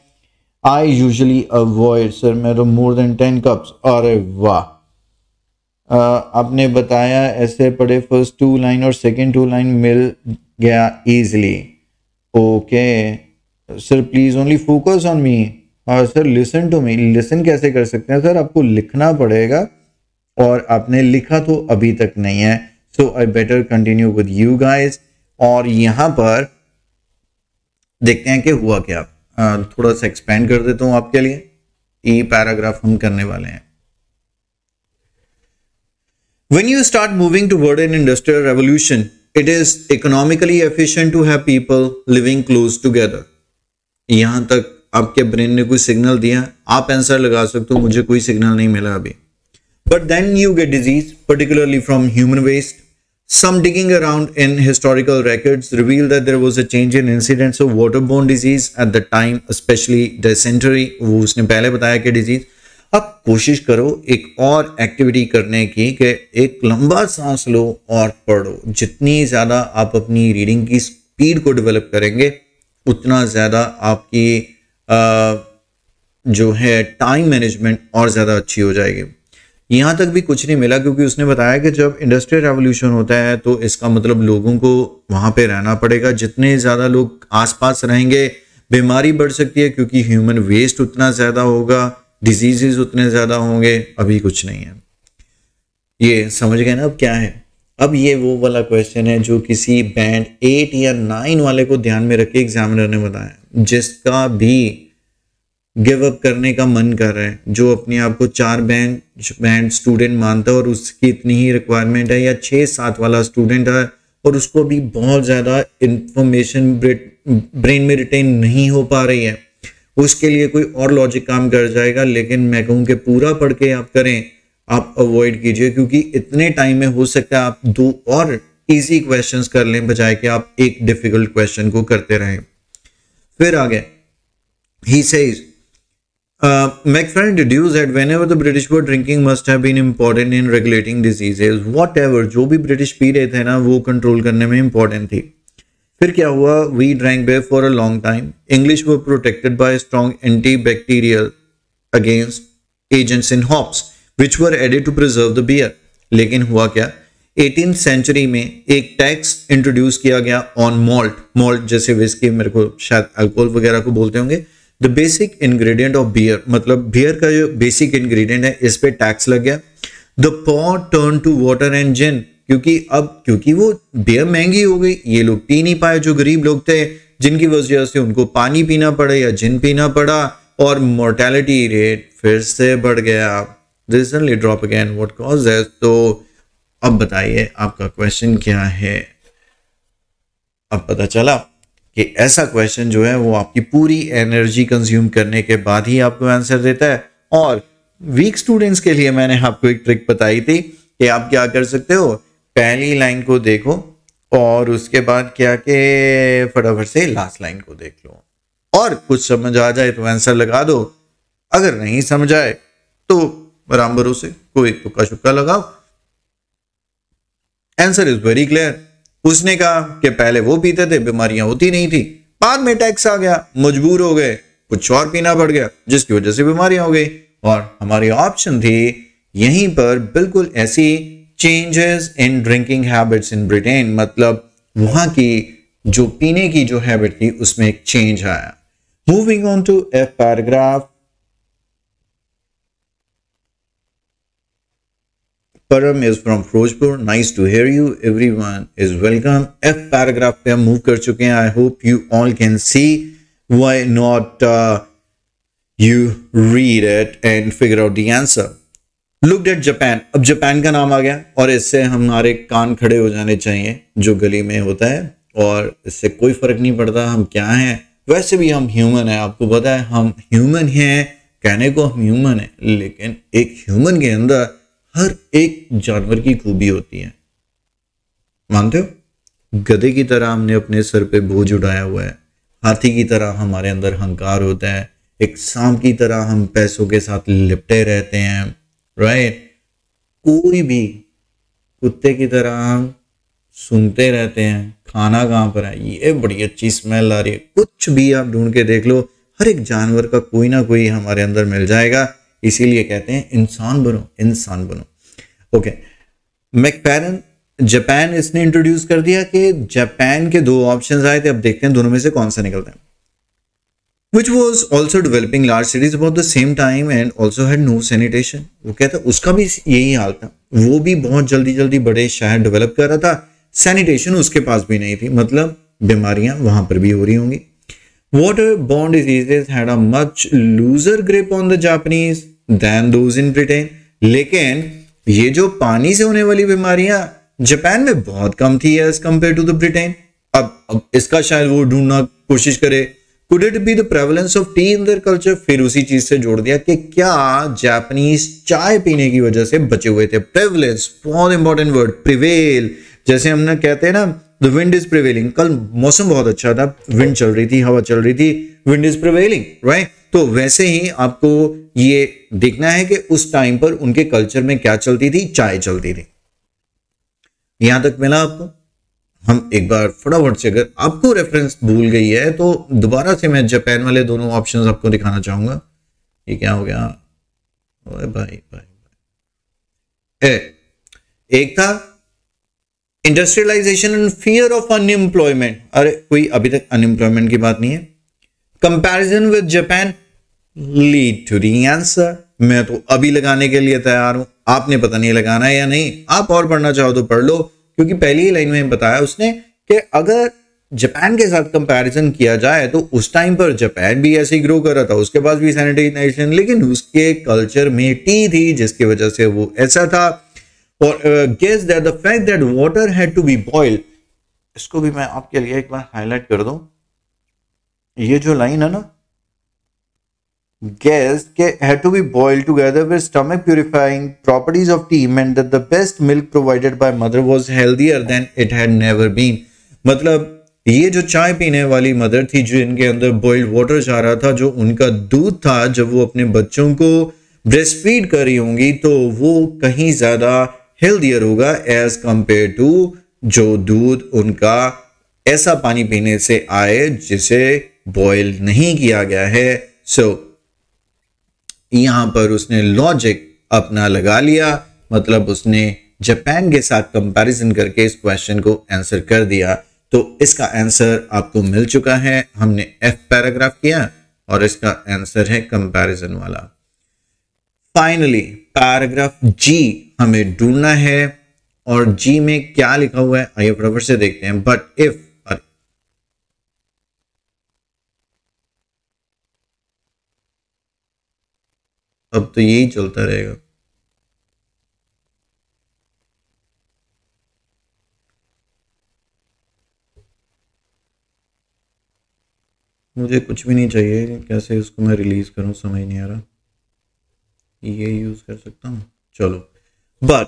आई यूजुअली अवॉइड, सर मैं तो मोर देन 10 कप्स, अरे वाह। आपने बताया ऐसे पढ़े, फर्स्ट 2 लाइन और सेकंड 2 लाइन मिल गया easily. Okay sir please only focus on me. Sir listen to me, listen कैसे कर सकते हैं सर, आपको लिखना पड़ेगा और आपने लिखा तो अभी तक नहीं है। So I better continue with you guys. और यहां पर देखते हैं कि हुआ क्या। थोड़ा सा एक्सपेंड कर देता हूं आपके लिए। ये पैराग्राफ हम करने वाले हैं। When you start moving toward an industrial revolution, it is economically efficient to have people living close together. यहां तक आपके ब्रेन ने कोई सिग्नल दिया, आप आंसर लगा सकते हो, मुझे कोई सिग्नल नहीं मिला अभी। But then you get disease, particularly from human waste. Some digging around in historical records reveal that there was a change in incidence of waterborne disease at the time, especially dysentery. वो उसने पहले बताया कि disease. अब कोशिश करो एक और एक्टिविटी करने की कि एक लंबा सांस लो और पढ़ो। जितनी ज़्यादा आप अपनी रीडिंग की स्पीड को डेवलप करेंगे उतना ज़्यादा आपकी जो है टाइम मैनेजमेंट और ज़्यादा अच्छी हो जाएगी। यहाँ तक भी कुछ नहीं मिला क्योंकि उसने बताया कि जब इंडस्ट्रियल रेवोल्यूशन होता है तो इसका मतलब लोगों को वहाँ पे रहना पड़ेगा। जितने ज़्यादा लोग आसपास रहेंगे बीमारी बढ़ सकती है क्योंकि ह्यूमन वेस्ट उतना ज़्यादा होगा, डिजीजेस उतने ज़्यादा होंगे। अभी कुछ नहीं है। ये समझ गए ना अब क्या है। अब ये वो वाला क्वेश्चन है जो किसी बैंड 8 या 9 वाले को ध्यान में रख के एग्जामिनर ने बताया, जिसका भी गिव अप करने का मन कर रहा है, जो अपने आप को 4 बैंड स्टूडेंट मानता है और उसकी इतनी ही रिक्वायरमेंट है, या 6-7 वाला स्टूडेंट है और उसको भी बहुत ज़्यादा इंफॉर्मेशन ब्रेन में रिटेन नहीं हो पा रही है, उसके लिए कोई और लॉजिक काम कर जाएगा। लेकिन मैं कहूँ कि पूरा पढ़ के आप करें, आप अवॉइड कीजिए क्योंकि इतने टाइम में हो सकता है आप 2 और इजी क्वेश्चंस कर लें बजाय कि आप एक डिफिकल्ट क्वेश्चन को करते रहें। फिर आगे he says McFarlane deduced that whenever the British were drinking must have been important in regulating diseases. Whatever, जो भी ब्रिटिश पी रहे थे ना वो कंट्रोल करने में इंपॉर्टेंट थी। फिर क्या हुआ? We drank beer for a long time. English were protected by strong antibacterial against agents in hops, which were added to preserve the beer. लेकिन हुआ क्या? 18th सेंचुरी में एक टैक्स इंट्रोड्यूस किया गया ऑन मॉल्ट जैसे विस्की, मेरे को शायद अल्कोहल वगैरह को बोलते होंगे। The basic ingredient of beer, मतलब बियर का जो बेसिक इंग्रेडिएंट है इस पे टैक्स लग गया। The poor turn to water and gin, क्योंकि वो बियर महंगी हो गई, ये लोग पी नहीं पाए, जो गरीब लोग थे, जिनकी वजह से उनको पानी पीना पड़ा या जिन पीना पड़ा और मोर्टेलिटी रेट फिर से बढ़ गया। Recently drop again, what cause that? तो अब बताइए आपका क्वेश्चन क्या है। अब पता चला कि ऐसा क्वेश्चन जो है वो आपकी पूरी एनर्जी कंज्यूम करने के बाद ही आपको आंसर देता है। और वीक स्टूडेंट्स के लिए मैंने आपको एक ट्रिक बताई थी कि आप क्या कर सकते हो, पहली लाइन को देखो और उसके बाद क्या कि फटाफट से लास्ट लाइन को देख लो, और कुछ समझ आ जाए तो आंसर लगा दो, अगर नहीं समझ आए तो राम भरोसे कोई तुक्का शुक्का लगाओ। Answer is very clear. उसने कहा कि पहले वो पीते थे, बीमारियां होती नहीं थी, बाद में टैक्स आ गया, मजबूर हो गए, कुछ और पीना पड़ गया जिसकी वजह से बीमारियां हो गई। और हमारी ऑप्शन थी यहीं पर बिल्कुल ऐसी, changes in drinking habits in Britain, मतलब वहां की जो पीने की जो हैबिट थी उसमें एक चेंज आया। Moving on to F paragraph. Param is from Firozpur. Nice to hear you. Everyone is welcome. F paragraph पे हम मूव कर चुके हैं. I hope you all can see. Why not you read it and figure out the answer. Looked at Japan. अब Japan का नाम आ गया और इससे हमारे कान खड़े हो जाने चाहिए जो गली में होता है, और इससे कोई फर्क नहीं पड़ता हम क्या हैं। वैसे भी हम ह्यूमन हैं, आपको पता है हम ह्यूमन हैं, कहने को हम ह्यूमन हैं, लेकिन एक ह्यूमन के अंदर हर एक जानवर की खूबी होती है। मानते हो? गधे की तरह हमने अपने सर पे बोझ उठाया हुआ है, हाथी की तरह हमारे अंदर अहंकार होता है, एक सांप की तरह हम पैसों के साथ लिपटे रहते हैं, राइट। कोई भी कुत्ते की तरह हम सुनते रहते हैं खाना कहाँ पर है, ये बड़ी अच्छी स्मेल आ रही है, कुछ भी आप ढूंढ के देख लो, हर एक जानवर का कोई ना कोई हमारे अंदर मिल जाएगा। इसीलिए कहते हैं इंसान बनो, इंसान बनो। ओके, मैकफेरन जापान इसने इंट्रोड्यूस कर दिया कि जापान के दो ऑप्शंस आए थे, अब देखते हैं दोनों में से कौन सा निकलता है। Which was also developing large cities about the same time and also had no sanitation। वो कहता है उसका भी यही हाल था, वो भी बहुत जल्दी जल्दी बड़े शहर डेवलप कर रहा था, सैनिटेशन उसके पास भी नहीं थी, मतलब बीमारियां वहां पर भी हो रही होंगी। Waterborne diseases had a much looser grip on the Japanese than those in Britain। लेकिन ये जो पानी से होने वाली बीमारियां जापान में बहुत कम थी as compare to the Britain. अब इसका शायद वो ढूंढना कोशिश करे, could it be the prevalence of tea in their culture. फिर उसी चीज से जोड़ दिया कि क्या जापानीज चाय पीने की वजह से बचे हुए थे। प्रेवलेंस बहुत इंपॉर्टेंट वर्ड, प्रिवेल, जैसे हम ना कहते हैं ना द विंड इज प्रिवेलिंग। कल मौसम बहुत अच्छा था, विंड चल रही थी, हवा चल रही थी, विंड इज प्रिवेलिंग, राइट। तो वैसे ही आपको ये देखना है कि उस टाइम पर उनके कल्चर में क्या चलती थी, चाय चलती थी। यहां तक मिला आपको? हम एक बार फटाफट से, अगर आपको रेफरेंस भूल गई है तो दोबारा से मैं जापान वाले दोनों ऑप्शंस आपको दिखाना चाहूंगा। ये क्या हो गया? ओए भाई भाई, एक था industrialization and fear of unemployment. अरे कोई अभी तक अनएम्प्लॉयमेंट की बात नहीं है। Comparison with Japan lead to the answer. मैं तो अभी लगाने के लिए तैयार हूं, आपने पता नहीं लगाना है या नहीं। आप और पढ़ना चाहो तो पढ़ लो, क्योंकि पहली ही लाइन में बताया उसने कि अगर जापान के साथ कंपैरिजन किया जाए तो उस टाइम पर जापान भी ऐसे ही ग्रो कर रहा था, उसके पास भी सैनिटाइजेशन, लेकिन उसके कल्चर में टी थी जिसकी वजह से वो ऐसा था। और guess that the fact that water had to be boiled, इसको भी मैं आपके लिए एक बार हाईलाइट कर दूं। ये जो लाइन है ना, guessed के had to be boiled together with stomach purifying properties of tea meant that the best milk provided by mother was healthier than it had never been। मतलब ये जो चाय पीने वाली मदर थी, जो इनके अंदर बॉइल्ड वाटर जा रहा था, जो उनका दूध था, जब वो अपने बच्चों को ब्रेस्ट फीड कर रही होंगी तो वो कहीं ज्यादा हेल्दियर होगा एज कंपेयर टू जो दूध उनका ऐसा पानी पीने से आए जिसे बॉयल नहीं किया गया है। सो यहां पर उसने लॉजिक अपना लगा लिया, मतलब उसने जापान के साथ कंपैरिजन करके इस क्वेश्चन को आंसर कर दिया। तो इसका आंसर आपको मिल चुका है। हमने एफ पैराग्राफ किया और इसका आंसर है कंपैरिजन वाला। फाइनली पैराग्राफ जी हमें ढूंढना है, और जी में क्या लिखा हुआ है आइए फटाफट से देखते हैं। बट इफ, अब तो यही चलता रहेगा। मुझे कुछ भी नहीं चाहिए, कैसे इसको मैं रिलीज करूं समझ नहीं आ रहा। ये यूज कर सकता हूं, चलो। But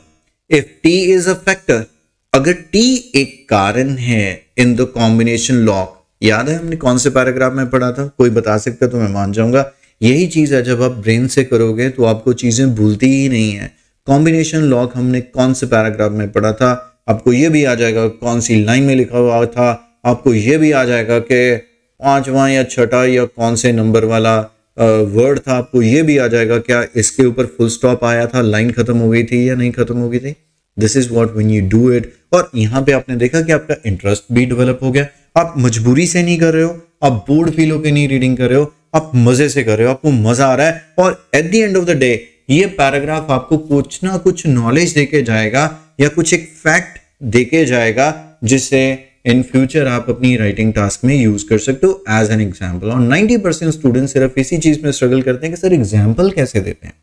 if T is a factor, अगर टी एक कारण है इन द कॉम्बिनेशन लॉक, याद है हमने कौन से पैराग्राफ में पढ़ा था? कोई बता सकता तो मैं मान जाऊंगा। यही चीज है, जब आप ब्रेन से करोगे तो आपको चीजें भूलती ही नहीं है। कॉम्बिनेशन लॉक हमने कौन से पैराग्राफ में पढ़ा था, आपको ये भी आ जाएगा कौन सी लाइन में लिखा हुआ था, आपको ये भी आ जाएगा कि 5वां या 6ठा या कौन से नंबर वाला वर्ड था, आपको ये भी आ जाएगा क्या इसके ऊपर फुल स्टॉप आया था, लाइन खत्म हो गई थी या नहीं खत्म हो गई थी। This is what when you do it. और यहाँ पे आपने देखा कि आपका इंटरेस्ट भी डेवलप हो गया। आप मजबूरी से नहीं कर रहे हो, आप बोर्ड फील होकर नहीं रीडिंग कर रहे हो, आप मजे से कर रहे हो, आपको मजा आ रहा है। और at the end of the day ये पैराग्राफ आपको कुछ ना कुछ नॉलेज देके जाएगा या कुछ एक फैक्ट देके जाएगा जिससे इन फ्यूचर आप अपनी राइटिंग टास्क में यूज कर सकते हो एज एन एग्जाम्पल। और 90% स्टूडेंट सिर्फ इसी चीज में स्ट्रगल करते हैं कि सर एग्जाम्पल कैसे देते हैं।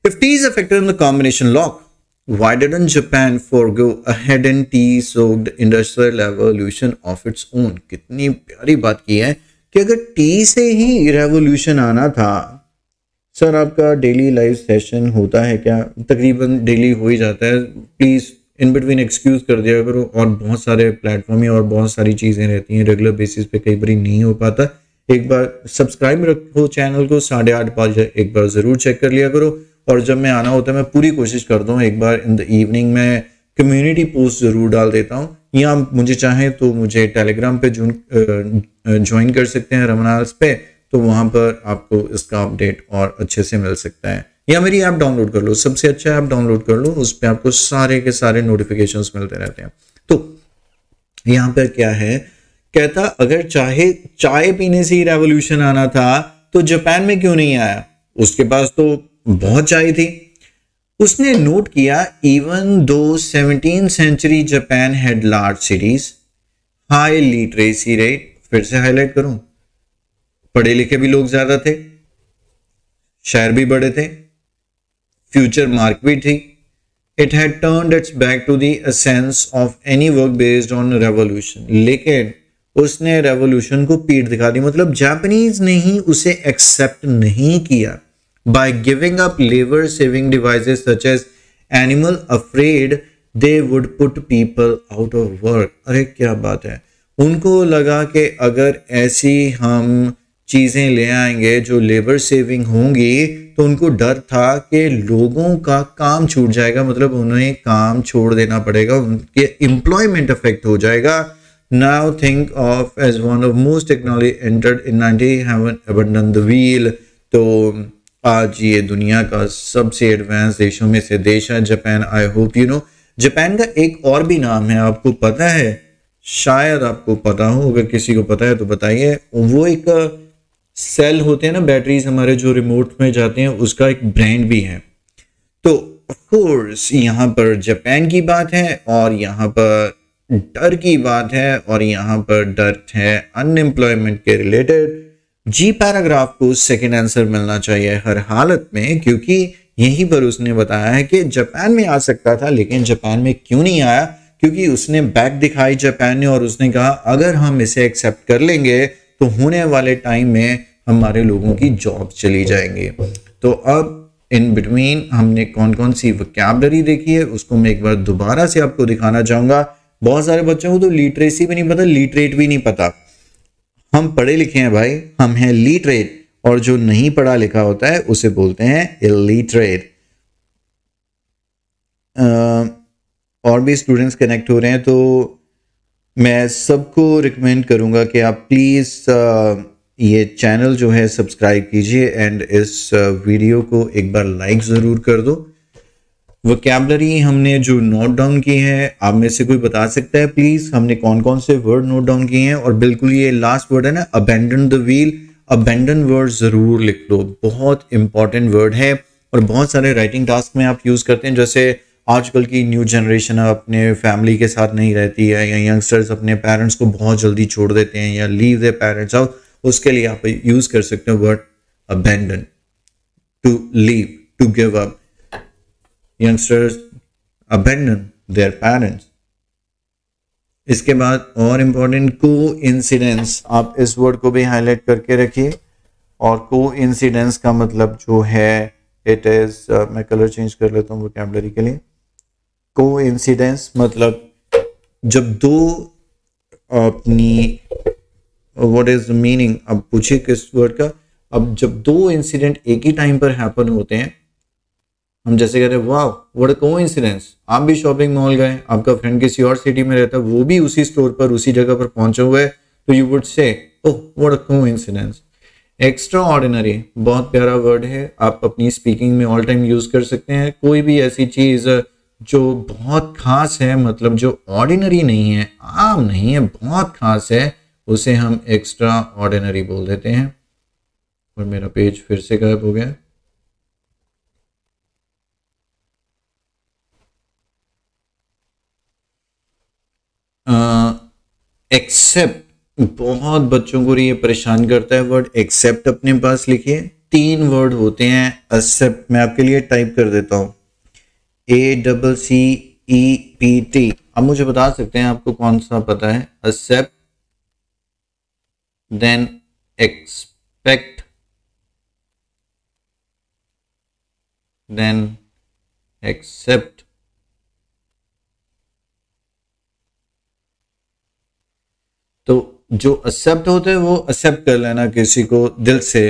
If T is a factor in the combination lock, why didn't Japan forgo ahead in tea-soaked industrial evolution of its own? कितनी प्यारी बात की है कि अगर टी से ही रेवोल्यूशन आना था। सर आपका डेली लाइव सेशन होता है क्या? तकरीबन डेली हो ही जाता है, प्लीज इन बिटवीन एक्सक्यूज कर दिया करो। और बहुत सारे प्लेटफॉर्म और बहुत सारी चीजें रहती हैं, रेगुलर बेसिस पे कई बार नहीं हो पाता, एक बार सब्सक्राइब रखो चैनल को, 8:30 एक बार ज़रूर चेक कर लिया करो। और जब मैं आना होता है मैं पूरी कोशिश करता हूँ एक बार इन द इवनिंग में कम्युनिटी पोस्ट ज़रूर डाल देता हूँ, या मुझे चाहें तो मुझे टेलीग्राम पे ज्वाइन कर सकते हैं रमनाल्स पे, तो वहाँ पर आपको इसका अपडेट और अच्छे से मिल सकता है। या मेरी ऐप डाउनलोड कर लो, सबसे अच्छा ऐप डाउनलोड कर लो, उस पर आपको सारे के सारे नोटिफिकेशंस मिलते रहते हैं। तो यहाँ पर क्या है, कहता अगर चाहे चाय पीने से ही रेवोल्यूशन आना था तो जापान में क्यों नहीं आया, उसके पास तो बहुत चाय थी। उसने नोट किया even though 17th century Japan had large cities, high literacy rate, फिर से हाईलाइट करूं, पढ़े लिखे भी लोग ज्यादा थे, शहर भी बड़े थे, फ्यूचर मार्क भी थी। It had turned its back to the essence of any work based on revolution, लेकिन उसने रेवोल्यूशन को पीठ दिखा दी, मतलब जापानीज ने ही उसे एक्सेप्ट नहीं किया। By giving up labour saving devices such as animal afraid they would put people out of work. अरे क्या बात है, उनको लगा कि अगर ऐसी हम चीजें ले आएंगे जो लेबर सेविंग होंगी तो उनको डर था कि लोगों का काम छूट जाएगा, मतलब उन्हें काम छोड़ देना पड़ेगा, उनके एम्प्लॉयमेंट अफेक्ट हो जाएगा। Now think of as one of most technology entered in 90 haven abandon the wheel. तो आज ये दुनिया का सबसे एडवांस देशों में से देश है Japan. I hope you know Japan का एक और भी नाम है, आपको पता है, शायद आपको पता हो, अगर किसी को पता है तो बताइए। वो एक सेल होते हैं ना, बैटरीज हमारे जो रिमोट में जाते हैं, उसका एक ब्रांड भी है। तो ऑफ कोर्स यहाँ पर जापान की बात है और यहाँ पर डर की बात है, और यहाँ पर डर है अनएम्प्लॉयमेंट के रिलेटेड। जी पैराग्राफ को सेकंड आंसर मिलना चाहिए हर हालत में, क्योंकि यहीं पर उसने बताया है कि जापान में आ सकता था, लेकिन जापान में क्यों नहीं आया, क्योंकि उसने बैक दिखाई जापान ने, और उसने कहा अगर हम इसे एक्सेप्ट कर लेंगे तो होने वाले टाइम में हमारे लोगों की जॉब चली जाएंगी। तो अब इन बिटवीन हमने कौन कौन सी वोकैबुलरी देखी है उसको मैं एक बार दोबारा से आपको दिखाना चाहूंगा। बहुत सारे बच्चों को तो लिटरेसी भी नहीं पता, लिटरेट भी नहीं पता। हम पढ़े लिखे हैं भाई, हम हैं लिटरेट, और जो नहीं पढ़ा लिखा होता है उसे बोलते हैं इलिटरेट। और भी स्टूडेंट्स कनेक्ट हो रहे हैं, तो मैं सबको रिकमेंड करूंगा कि आप प्लीज़ ये चैनल जो है सब्सक्राइब कीजिए एंड इस वीडियो को एक बार लाइक ज़रूर कर दो। वोकैबुलरी हमने जो नोट डाउन की है, आप में से कोई बता सकता है प्लीज़ हमने कौन कौन से वर्ड नोट डाउन किए हैं? और बिल्कुल ये लास्ट वर्ड है ना, abandon the wheel, abandon word ज़रूर लिख लो, बहुत इंपॉर्टेंट वर्ड है और बहुत सारे राइटिंग टास्क में आप यूज़ करते हैं। जैसे आजकल की न्यू जनरेशन अपने फैमिली के साथ नहीं रहती है, या यंगस्टर्स अपने पेरेंट्स को बहुत जल्दी छोड़ देते हैं या लीव देयर पेरेंट्स आउट, उसके लिए आप यूज़ कर सकते हो word abandon, to leave, to give up. Youngsters abandon their parents। इसके बाद और इंपॉर्टेंट कोइंसिडेंस, आप इस वर्ड को भी हाईलाइट करके रखिए। और कोइंसिडेंस का मतलब जो है इट इज, मैं कलर चेंज कर लेता हूँ वोकैबुलरी के लिए। कोइंसिडेंस मतलब जब दो अपनी, व्हाट इज द मीनिंग, अब पूछिए किस वर्ड का। अब जब दो इंसिडेंट एक ही टाइम पर हैपन होते हैं, हम जैसे कहते हैं वाह व्हाट अ कोइंसिडेंस, आप भी शॉपिंग मॉल गए, आपका फ्रेंड किसी और सिटी में रहता है, वो भी उसी स्टोर पर उसी जगह पर पहुंचे हुए, तो you would say oh what a coincidence. Extra ordinary बहुत प्यारा वर्ड है, आप अपनी स्पीकिंग में ऑल टाइम यूज कर सकते हैं। कोई भी ऐसी चीज जो बहुत खास है, मतलब जो ऑर्डिनरी नहीं है, आम नहीं है, बहुत खास है, उसे हम एक्स्ट्रा ऑर्डिनरी बोल देते हैं। और मेरा पेज फिर से गायब हो गया। एक्सेप्ट, बहुत बच्चों को ये परेशान करता है वर्ड एक्सेप्ट, अपने पास लिखिए। 3 वर्ड होते हैं एक्सेप्ट, मैं आपके लिए टाइप कर देता हूं, ACCEPT। अब मुझे बता सकते हैं आपको कौन सा पता है? Accept, then expect, then accept. तो जो एक्सेप्ट होते हैं वो एक्सेप्ट कर लेना किसी को दिल से,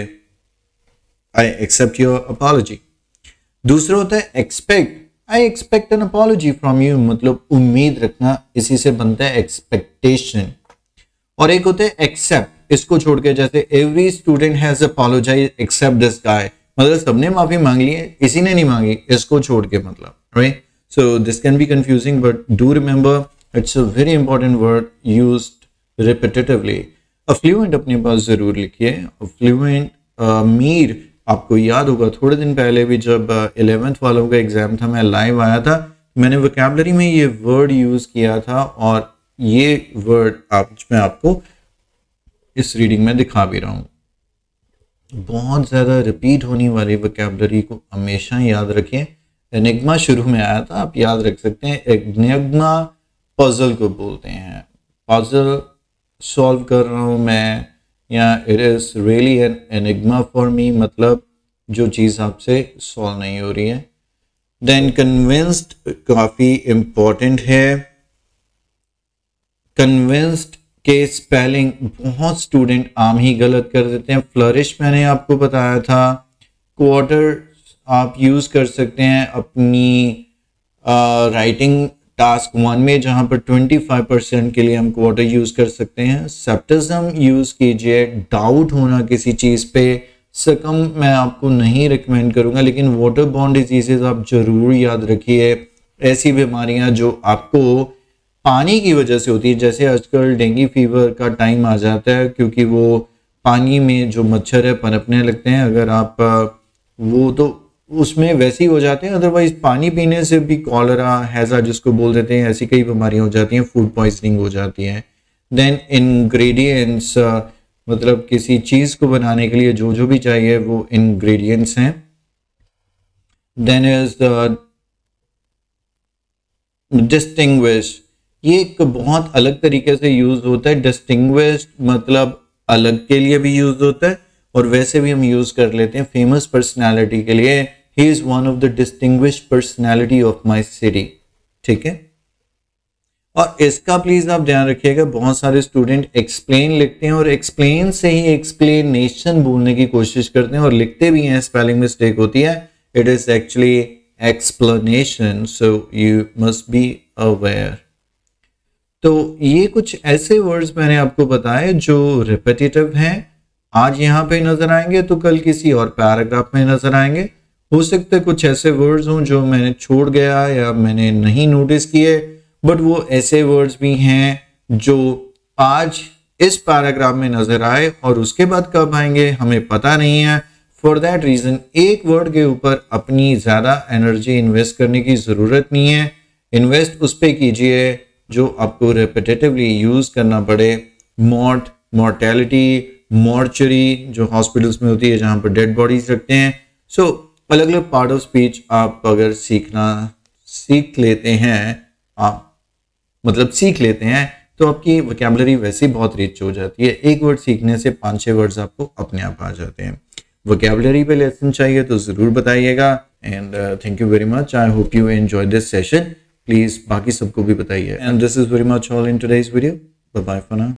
आई एक्सेप्ट योर अपॉलॉजी। दूसरा होता है expect, I expect an apology from you, मतलब उम्मीद रखना, इसी से बनता है एक्सपेक्टेशन। और एक होता है एक्सेप्ट, इसको छोड़ के जैसे every student has apologize accept this guy, मतलब सबने माफी मांग ली है, इसी ने नहीं मांगी, इसको छोड़ के, मतलब right. So this can be confusing but do remember it's a very important word used repetitively. Affluent अपने पास जरूर लिखिए। अफ्लुएंट मीर आपको याद होगा थोड़े दिन पहले भी जब 11th वालों का एग्जाम था, मैं लाइव आया था, मैंने वोकैबुलरी में ये वर्ड यूज किया था और ये वर्ड मैं आपको इस रीडिंग में दिखा भी रहा हूं। बहुत ज्यादा रिपीट होने वाली वोकैबुलरी को हमेशा याद रखें। एनिग्मा शुरू में आया था, आप याद रख सकते हैं। एनिग्मा पजल को बोलते हैं, पजल सॉल्व कर रहा हूं मैं, या it is really an enigma for me, मतलब जो चीज आपसे सॉल्व नहीं हो रही है। देन कन्विंस्ड काफी इंपॉर्टेंट है। कन्विंस्ड के स्पेलिंग बहुत स्टूडेंट आम ही गलत कर देते हैं। फ्लरिश मैंने आपको बताया था। क्वार्टर आप यूज कर सकते हैं अपनी राइटिंग टास्क 1 में, जहां पर 25% के लिए हम क्वार्टर यूज कर सकते हैं। सेप्टिज्म यूज कीजिए, डाउट होना किसी चीज पे। सकम मैं आपको नहीं रिकमेंड करूंगा, लेकिन वाटर बॉर्न डिजीजेज आप जरूर याद रखिए। ऐसी बीमारियां जो आपको पानी की वजह से होती है, जैसे आजकल डेंगू फीवर का टाइम आ जाता है, क्योंकि वो पानी में जो मच्छर है पनपने लगते हैं। अगर आप वो तो उसमें वैसे ही हो जाते हैं, अदरवाइज पानी पीने से भी कॉलरा, हैजा जिसको बोल देते हैं, ऐसी कई बीमारियां हो जाती हैं, फूड पॉइजनिंग हो जाती है। देन इंग्रेडिएंट्स, मतलब किसी चीज को बनाने के लिए जो जो भी चाहिए वो इंग्रेडिएंट्स हैं। देन इज डिस्टिंग्विश, ये एक बहुत अलग तरीके से यूज होता है। डिस्टिंग्विश मतलब अलग के लिए भी यूज होता है और वैसे भी हम यूज कर लेते हैं फेमस पर्सनालिटी के लिए। He is one of the distinguished personality of my city, ठीक है। और इसका प्लीज आप ध्यान रखिएगा, बहुत सारे स्टूडेंट एक्सप्लेन लिखते हैं और एक्सप्लेन से ही एक्सप्लेनेशन बोलने की कोशिश करते हैं और लिखते भी हैं, स्पेलिंग मिस्टेक होती है। It is actually explanation, so you must be aware. तो ये कुछ ऐसे वर्ड्स मैंने आपको बताए जो रिपीटेटिव हैं। आज यहाँ पे नजर आएंगे तो कल किसी और पैराग्राफ में नजर आएंगे। हो सकता है कुछ ऐसे वर्ड्स हों जो मैंने छोड़ गया या मैंने नहीं नोटिस किए, बट वो ऐसे वर्ड्स भी हैं जो आज इस पैराग्राफ में नजर आए और उसके बाद कब आएंगे हमें पता नहीं है। फॉर दैट रीजन एक वर्ड के ऊपर अपनी ज्यादा एनर्जी इन्वेस्ट करने की जरूरत नहीं है। इन्वेस्ट उस पे कीजिए जो आपको रेपिटेटिवली यूज करना पड़े। मॉर्ट, मॉर्टेलिटी, मॉर्चरी जो हॉस्पिटल्स में होती है जहां पर डेड बॉडीज रखते हैं। सो अलग अलग पार्ट ऑफ स्पीच आप अगर सीख लेते हैं, आप मतलब सीख लेते हैं, तो आपकी वोकैबुलरी वैसे ही बहुत रिच हो जाती है। एक वर्ड सीखने से 5-6 वर्ड्स आपको अपने आप आ जाते हैं। वोकैबुलरी पे लेसन चाहिए तो जरूर बताइएगा। And thank you very much. I hope you enjoy this session. Please बाकी सबको भी बताइए। And this is very much all in today's video. Bye bye for now.